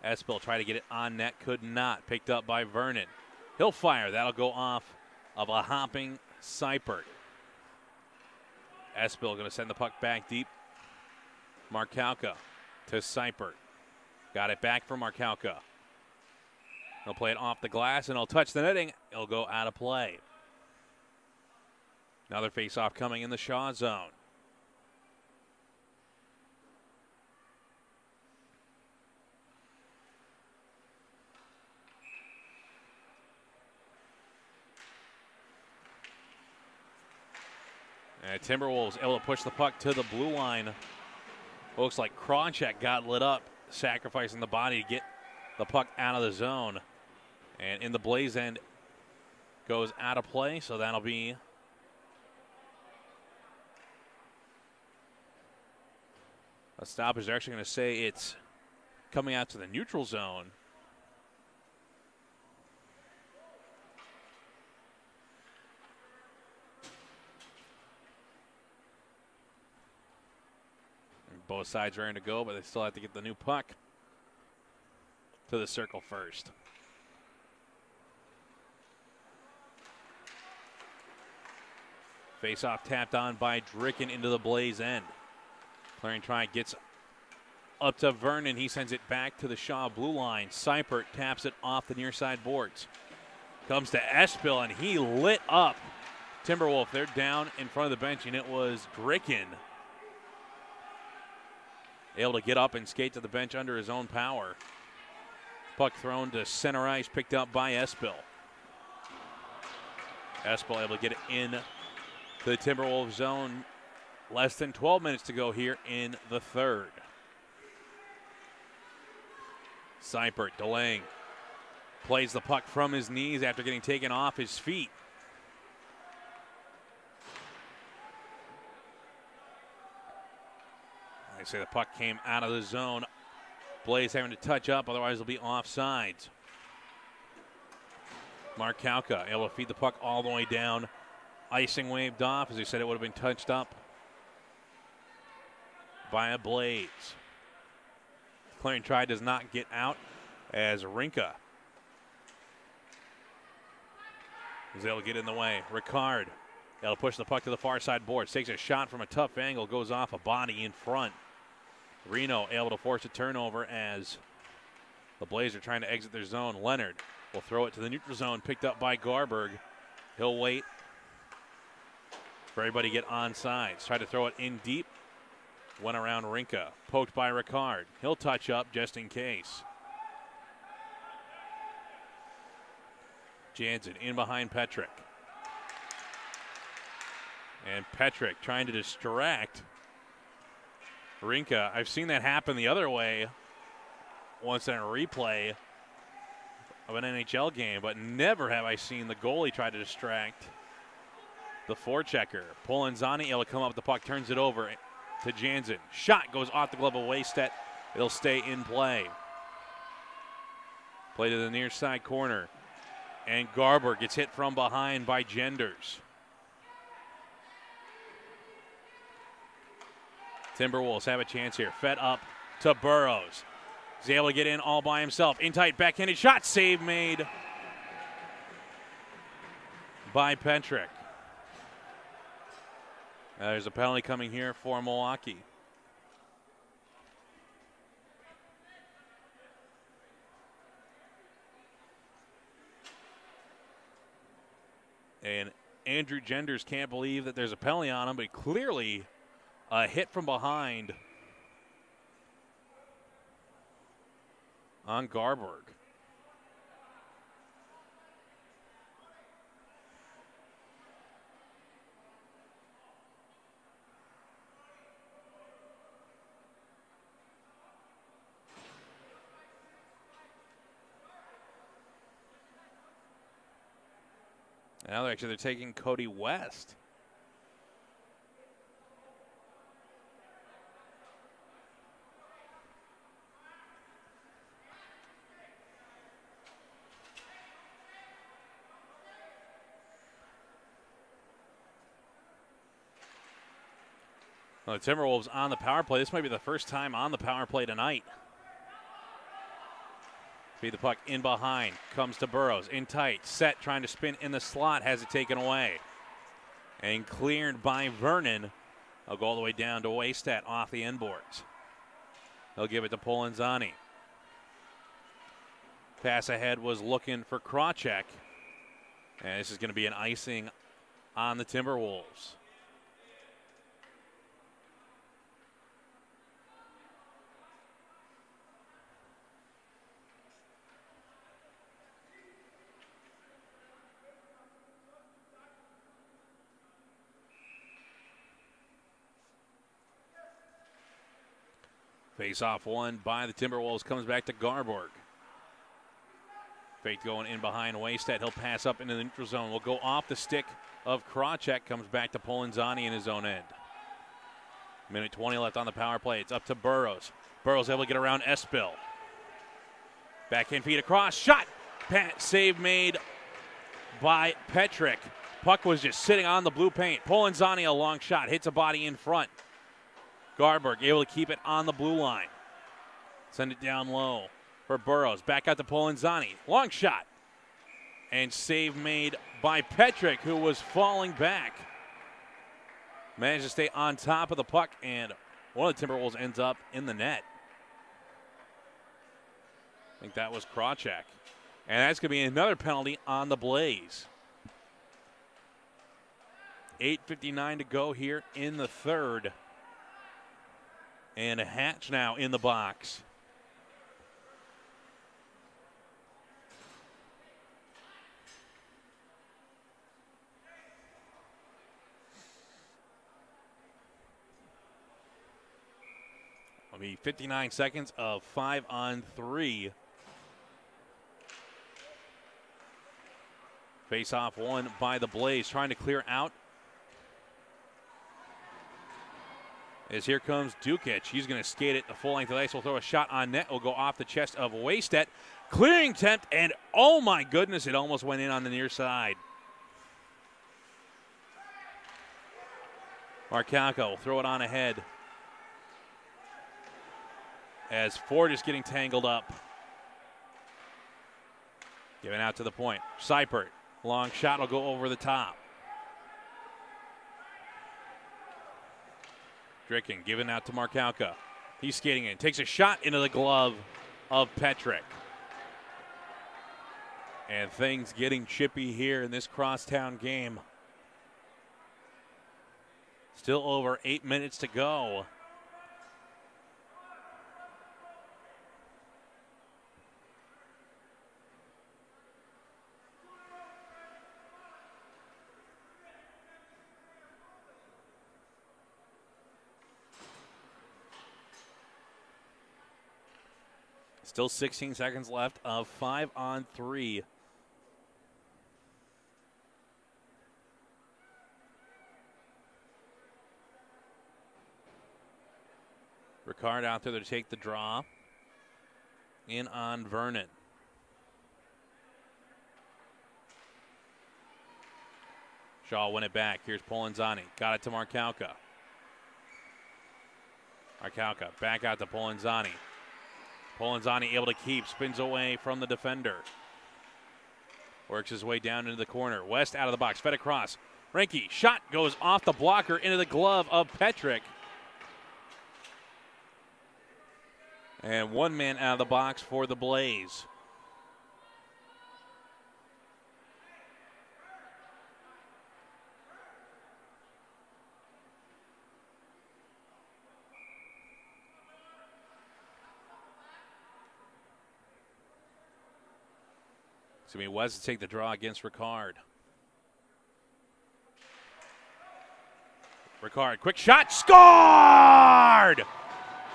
Espel tried to get it on net, could not. Picked up by Vernon. He'll fire. That'll go off of a hopping Seipert. Espel going to send the puck back deep. Markowka to Seipert. Got it back for Markowka. He'll play it off the glass and he'll touch the netting. It'll go out of play. Another face-off coming in the Shaw zone. And Timberwolves able to push the puck to the blue line. Looks like Kronchek got lit up, sacrificing the body to get the puck out of the zone. And in the Blaze end, goes out of play, so that'll be a stoppage. They're actually going to say it's coming out to the neutral zone. Both sides ready to go, but they still have to get the new puck to the circle first. Face-off tapped on by Dricken into the Blaze end. Clearing try gets Up to Vernon. He sends it back to the Shaw blue line. Seipert taps it off the near side boards. Comes to Espill, and he lit up Timberwolf. They're down in front of the bench, and it was Gricken able to get up and skate to the bench under his own power. Puck thrown to center ice, picked up by Espill. Espill able to get it in to the Timberwolves zone. Less than 12 minutes to go here in the third. Seipert delaying. Plays the puck from his knees after getting taken off his feet. I say the puck came out of the zone. Blaze having to touch up, otherwise it'll be offsides. Mark Kauka able to feed the puck all the way down. Icing waved off. As he said, it would have been touched up by a Blaze. Clearing try does not get out as Rinka is able to get in the way. Ricard able to push the puck to the far side boards. Takes a shot from a tough angle. Goes off a body in front. Reno able to force a turnover as the Blazers are trying to exit their zone. Leonard will throw it to the neutral zone. Picked up by Garberg. He'll wait for everybody to get on sides. Tried to throw it in deep. Went around Rinka. Poked by Ricard. He'll touch up just in case. Jansen in behind Petrick. And Petrick trying to distract Rinka. I've seen that happen the other way once in a replay of an NHL game, but never have I seen the goalie try to distract the forechecker. Polanzani able to come up with the puck, turns it over to Jansen. Shot goes off the glove of Waystedt. It'll stay in play. Play to the near side corner. And Garber gets hit from behind by Genders. Timberwolves have a chance here. Fed up to Burrows. He's able to get in all by himself. In tight, backhanded shot. Save made by Petrick. There's a penalty coming here for Milwaukee. And Andrew Genders can't believe that there's a penalty on him, but clearly a hit from behind on Garberg. Now they're taking Cody West. Well, the Timberwolves on the power play. This might be the first time on the power play tonight. Feed the puck in behind. Comes to Burrows. In tight. Set trying to spin in the slot. Has it taken away. And cleared by Vernon. I'll go all the way down to Waystedt off the end boards. They'll give it to Polanzani. Pass ahead was looking for Krawcheck. And this is going to be an icing on the Timberwolves. Face-off won by the Timberwolves. Comes back to Garborg. Fake going in behind Waystedt. He'll pass up into the neutral zone. Will go off the stick of Krawcheck. Comes back to Polanzani in his own end. Minute 20 left on the power play. It's up to Burrows. Burrows able to get around Espill. Backhand feed across. Shot. Save made by Petrick. Puck was just sitting on the blue paint. Polanzani a long shot. Hits a body in front. Garberg able to keep it on the blue line. Send it down low for Burrows. Back out to Polanzani. Long shot. And save made by Petrick, who was falling back. Managed to stay on top of the puck, and one of the Timberwolves ends up in the net. I think that was Krawcheck. And that's going to be another penalty on the Blaze. 8:59 to go here in the third. And a Hatch now in the box. It'll be 59 seconds of 5-on-3. Face-off won by the Blaze, trying to clear out. As here comes Dukic. He's going to skate it the full length of the ice. Will throw a shot on net. Will go off the chest of Wastet. Clearing attempt, and oh my goodness, it almost went in on the near side. Markalka will throw it on ahead. As Ford is getting tangled up. Giving out to the point. Seipert. Long shot will go over the top. Dricken giving out to Markalka. He's skating in. Takes a shot into the glove of Petrick. And things getting chippy here in this crosstown game. Still over 8 minutes to go. Still 16 seconds left of 5-on-3. Ricard out there to take the draw. In on Vernon. Shaw win it back. Here's Polanzani. Got it to Markalka. Markalka back out to Polanzani. Polanzani able to keep, spins away from the defender. Works his way down into the corner. West out of the box, fed across. Reinke, shot goes off the blocker into the glove of Petrick. And one man out of the box for the Blaze. It's going to be West to take the draw against Ricard. Ricard, quick shot, scored!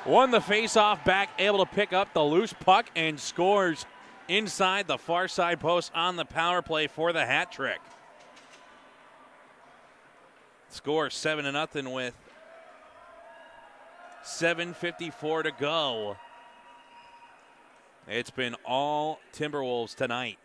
Won the faceoff back, able to pick up the loose puck and scores inside the far side post on the power play for the hat trick. Score 7-0 with 7:54 to go. It's been all Timberwolves tonight.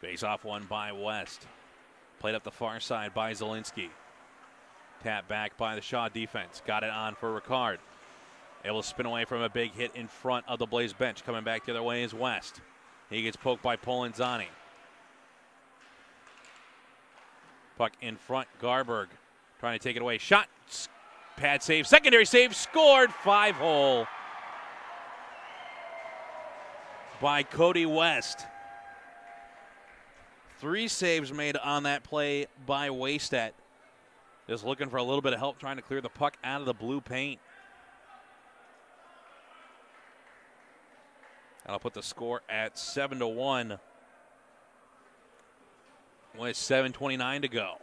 Face-off won by West. Played up the far side by Zielinski. Tap back by the Shaw defense. Got it on for Ricard. Able to spin away from a big hit in front of the Blaze bench. Coming back the other way is West. He gets poked by Polanzani. Puck in front. Garberg trying to take it away. Shot. Pad save. Secondary save. Scored. 5-hole by Cody West. 3 saves made on that play by Wastet. Just looking for a little bit of help trying to clear the puck out of the blue paint. That'll put the score at 7-1 with 7:29 to go.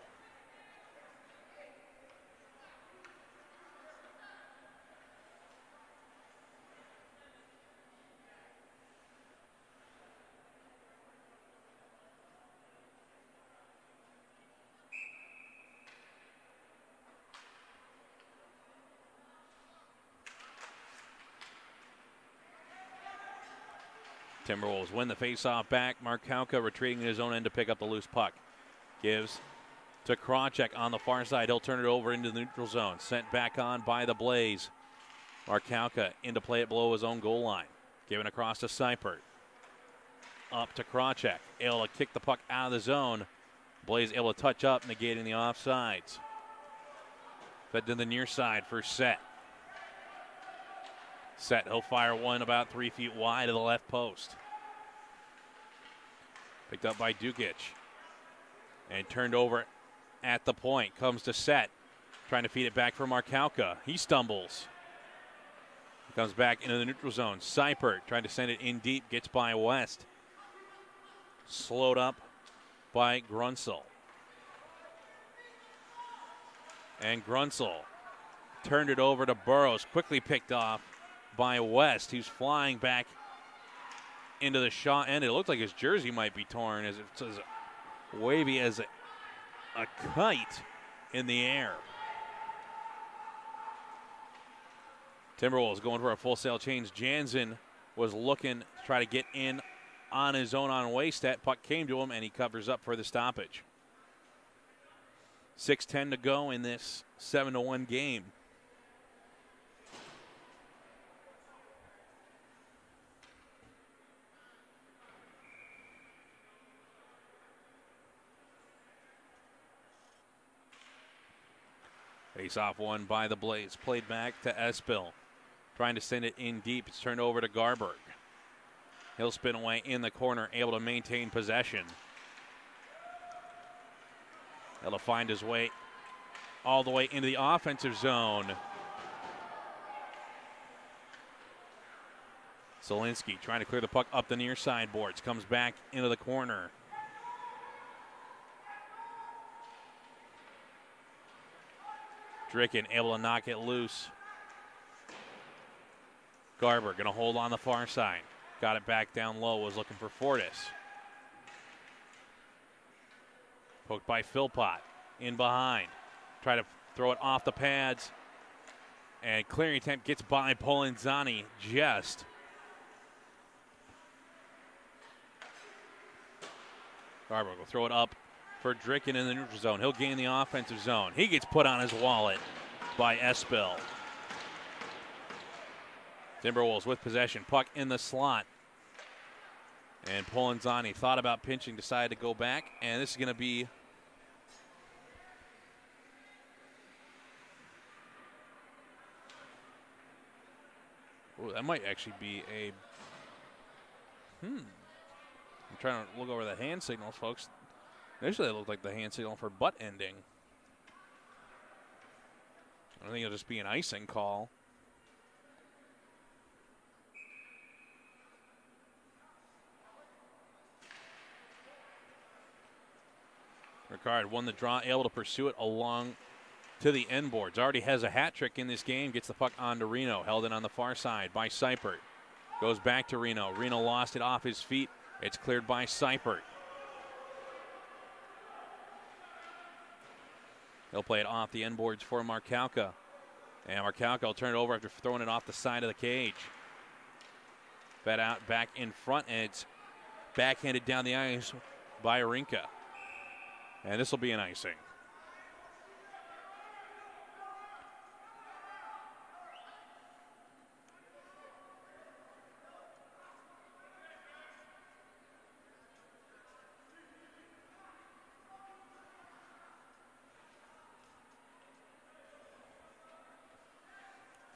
Timberwolves win the faceoff back. Markalka retreating in his own end to pick up the loose puck. Gives to Krawcheck on the far side. He'll turn it over into the neutral zone. Sent back on by the Blaze. Markalka into play it below his own goal line. Given across to Seipert. Up to Krawcheck. Able to kick the puck out of the zone. Blaze able to touch up, negating the offsides. Fed to the near side for Set. Set, he'll fire one about 3 feet wide of the left post. Picked up by Dukic. And turned over at the point. Comes to Set. Trying to feed it back for Markowka. He stumbles. Comes back into the neutral zone. Seipert trying to send it in deep. Gets by West. Slowed up by Grunsel. And Grunsel turned it over to Burrows. Quickly picked off by West. He's flying back into the shot end. It looked like his jersey might be torn as it's as wavy as a kite in the air. Timberwolves going for a full sail change. Jansen was looking to try to get in on his own on Waystat. Puck came to him, and he covers up for the stoppage. 6:10 to go in this 7-1 game. Face-off one by the Blaze. Played back to Espil. Trying to send it in deep. It's turned over to Garberg. He'll spin away in the corner, able to maintain possession. Able to find his way all the way into the offensive zone. Zielinski trying to clear the puck up the near side boards. Comes back into the corner. Dricken able to knock it loose. Garber going to hold on the far side. Got it back down low, was looking for Fortis. Poked by Philpott. In behind. Try to throw it off the pads. And clearing attempt gets by Polanzani just. Garber will throw it up for Dricken in the neutral zone. He'll gain the offensive zone. He gets put on his wallet by Espil. Timberwolves with possession. Puck in the slot. And Polanzani thought about pinching, decided to go back. And this is going to be that might actually be a I'm trying to look over the hand signals, folks. Initially, it looked like the hand signal for butt ending. I think it'll just be an icing call. Ricard won the draw, able to pursue it along to the end boards. Already has a hat trick in this game. Gets the puck on to Reno. Held it on the far side by Seipert. Goes back to Reno. Reno lost it off his feet. It's cleared by Seipert. He'll play it off the end boards for Markowka. And Markowka will turn it over after throwing it off the side of the cage. Fed out back in front, and it's backhanded down the ice by Arinka. And this will be an icing.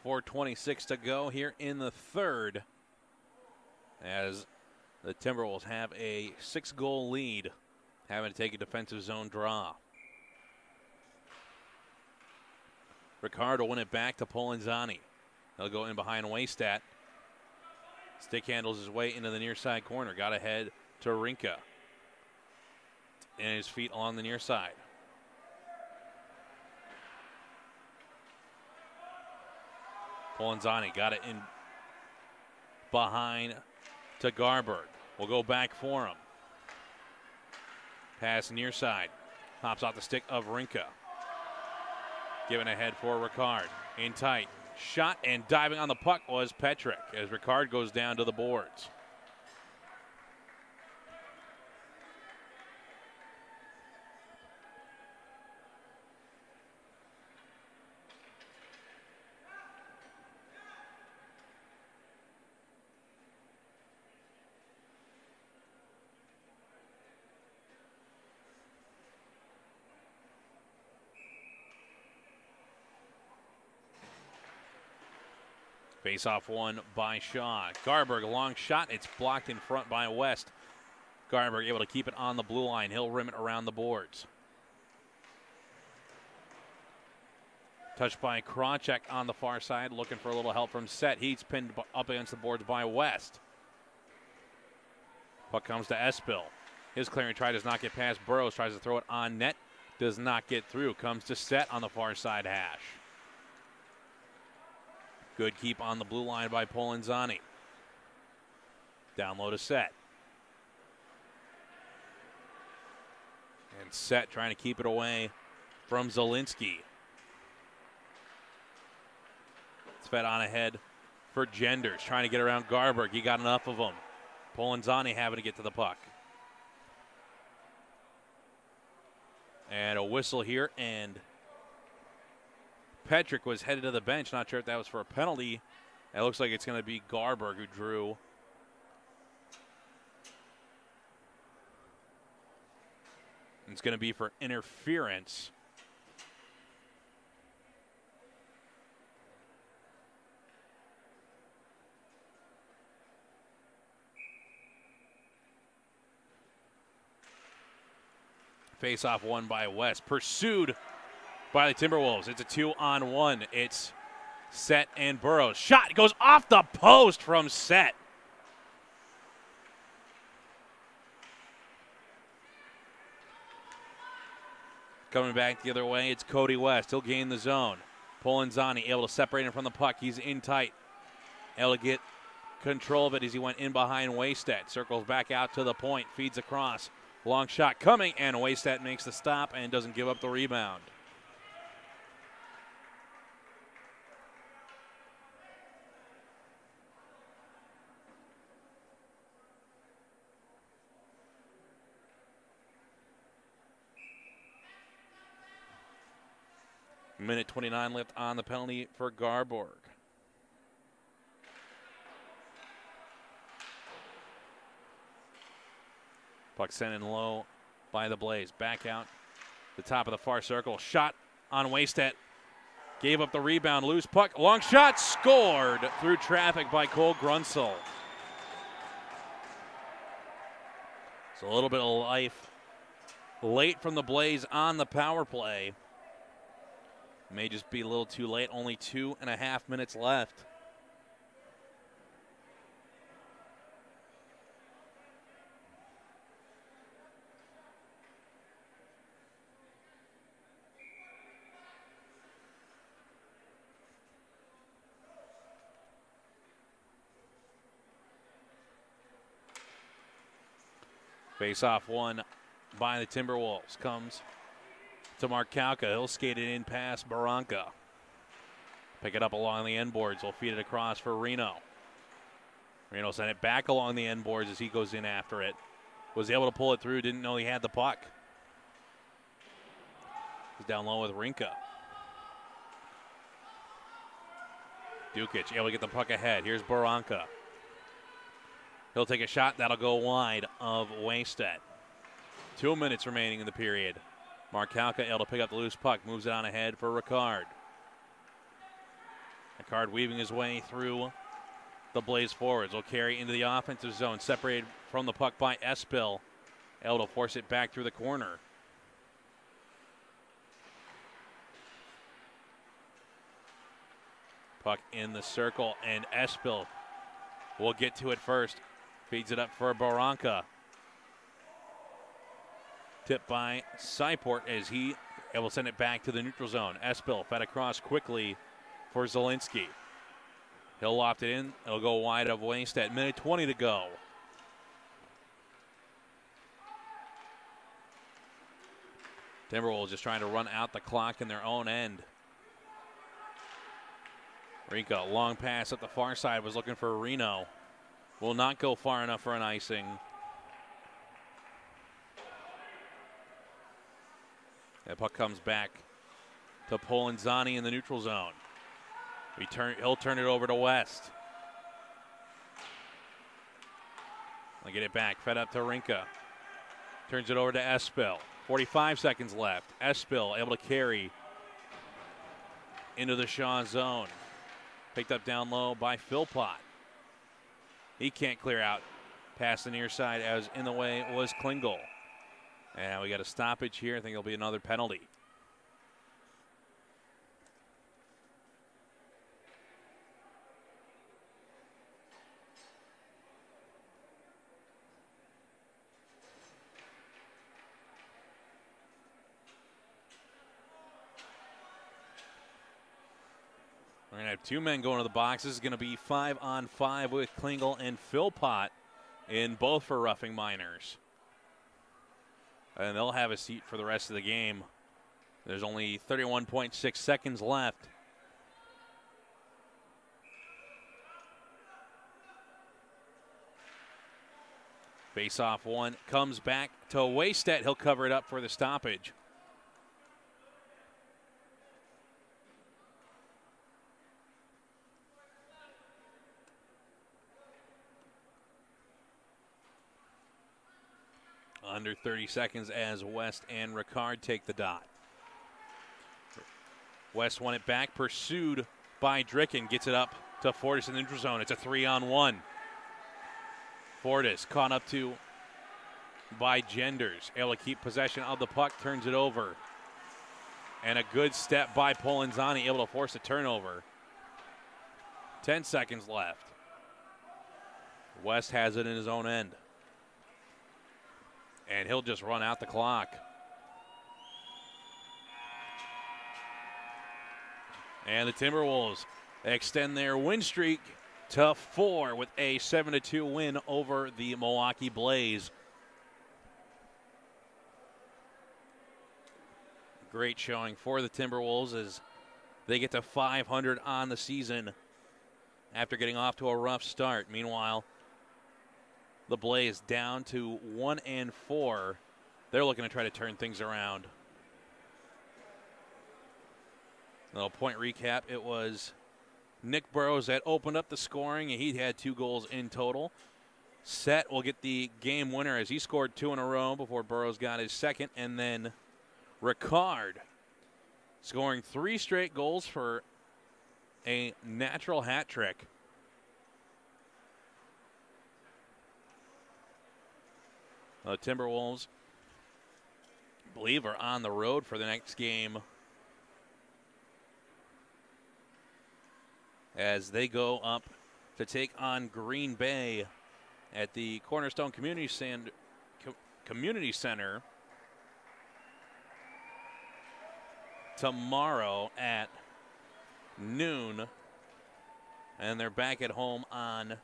.426 to go here in the third, as the Timberwolves have a 6-goal lead, having to take a defensive zone draw. Ricard will win it back to Polanzani. They'll go in behind Waystat. Stick handles his way into the near side corner. Got ahead to Rinka. And his feet along the near side. Polanzani got it in behind to Garberg. We'll go back for him. Pass near side. Hops off the stick of Rinka. Given ahead for Ricard. In tight. Shot and diving on the puck was Petrick as Ricard goes down to the boards. Face-off won by Shaw. Garberg, long shot. It's blocked in front by West. Garberg able to keep it on the blue line. He'll rim it around the boards. Touched by Krawcheck on the far side, looking for a little help from Set. He's pinned up against the boards by West. Puck comes to Espil. His clearing try does not get past Burrows. Tries to throw it on net. Does not get through. Comes to Set on the far side hash. Good keep on the blue line by Polanzani. Down low to Set. And Set trying to keep it away from Zielinski. It's fed on ahead for Genders. Trying to get around Garberg. He got enough of him. Polanzani having to get to the puck. And a whistle here, and Petrick was headed to the bench. Not sure if that was for a penalty. It looks like it's going to be Garberg who drew. It's going to be for interference. Face-off won by West. Pursued by the Timberwolves. It's a 2-on-1. It's Set and Burrows. Shot goes off the post from Set. Coming back the other way, it's Cody West. He'll gain the zone. Polanzani able to separate him from the puck. He's in tight. Able to get control of it as he went in behind Waystat. Circles back out to the point. Feeds across. Long shot coming, and Waystat makes the stop and doesn't give up the rebound. Minute 29 left on the penalty for Garborg. Puck sent in low by the Blaze. Back out the top of the far circle. Shot on Waystat. Gave up the rebound. Loose puck. Long shot. Scored through traffic by Cole Grunsel. So a little bit of life late from the Blaze on the power play. May just be a little too late. Only 2.5 minutes left. Face-off won by the Timberwolves. Comes to Markalka. He'll skate it in past Barranca. Pick it up along the end boards. He'll feed it across for Reno. Reno sent it back along the end boards as he goes in after it. Was able to pull it through. Didn't know he had the puck. He's down low with Rinka. Dukic able to get the puck ahead. Here's Barranca. He'll take a shot. That'll go wide of Waystat. 2 minutes remaining in the period. Markalka able to pick up the loose puck. Moves it on ahead for Ricard. Ricard weaving his way through the Blaze forwards. Will carry into the offensive zone. Separated from the puck by Espil. Able to force it back through the corner. Puck in the circle, and Espil will get to it first. Feeds it up for Barranca. Tipped by Seiport as he will send it back to the neutral zone. Espil fed across quickly for Zielinski. He'll loft it in. It'll go wide of Waystat. Minute 20 to go. Timberwolves just trying to run out the clock in their own end. Rico, long pass up the far side, was looking for Reno. Will not go far enough for an icing. That puck comes back to Polanzani in the neutral zone. He'll turn it over to West. I'll get it back, fed up to Rinka. Turns it over to Espil. 45 seconds left. Espil able to carry into the Shaw zone. Picked up down low by Philpott. He can't clear out past the near side, as in the way was Klingel. And we got a stoppage here. I think it'll be another penalty. We're going to have two men going to the box. This is going to be 5-on-5 with Klingel and Philpott in both for roughing Miners. And they'll have a seat for the rest of the game. There's only 31.6 seconds left. Face-off one comes back to Waystedt. He'll cover it up for the stoppage. Under 30 seconds as West and Ricard take the dot. West won it back, pursued by Dricken. Gets it up to Fortis in the neutral zone. It's a 3-on-1. Fortis caught up to by Genders. Able to keep possession of the puck, turns it over. And a good step by Polanzani, able to force a turnover. 10 seconds left. West has it in his own end. And he'll just run out the clock. And the Timberwolves extend their win streak to 4 with a 7-2 win over the Milwaukee Blaze. Great showing for the Timberwolves as they get to 500 on the season after getting off to a rough start. Meanwhile, the Blaze down to 1-4. They're looking to try to turn things around. A little point recap. It was Nick Burrows that opened up the scoring, and he had 2 goals in total. Set will get the game winner as he scored 2 in a row before Burrows got his second. And then Ricard scoring 3 straight goals for a natural hat trick. The Timberwolves, I believe, are on the road for the next game as they go up to take on Green Bay at the Cornerstone Community Center tomorrow at noon. And they're back at home on...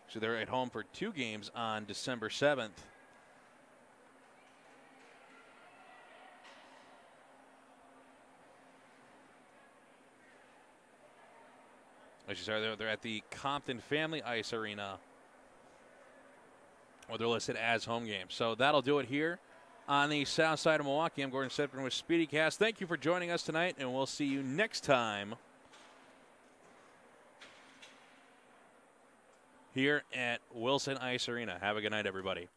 So they're at home for 2 games on December 7th. They're at the Compton Family Ice Arena, or they're listed as home games. So that'll do it here on the south side of Milwaukee. I'm Gordon Sedgwick with SpeediCast. Thank you for joining us tonight, and we'll see you next time here at Wilson Ice Arena. Have a good night, everybody.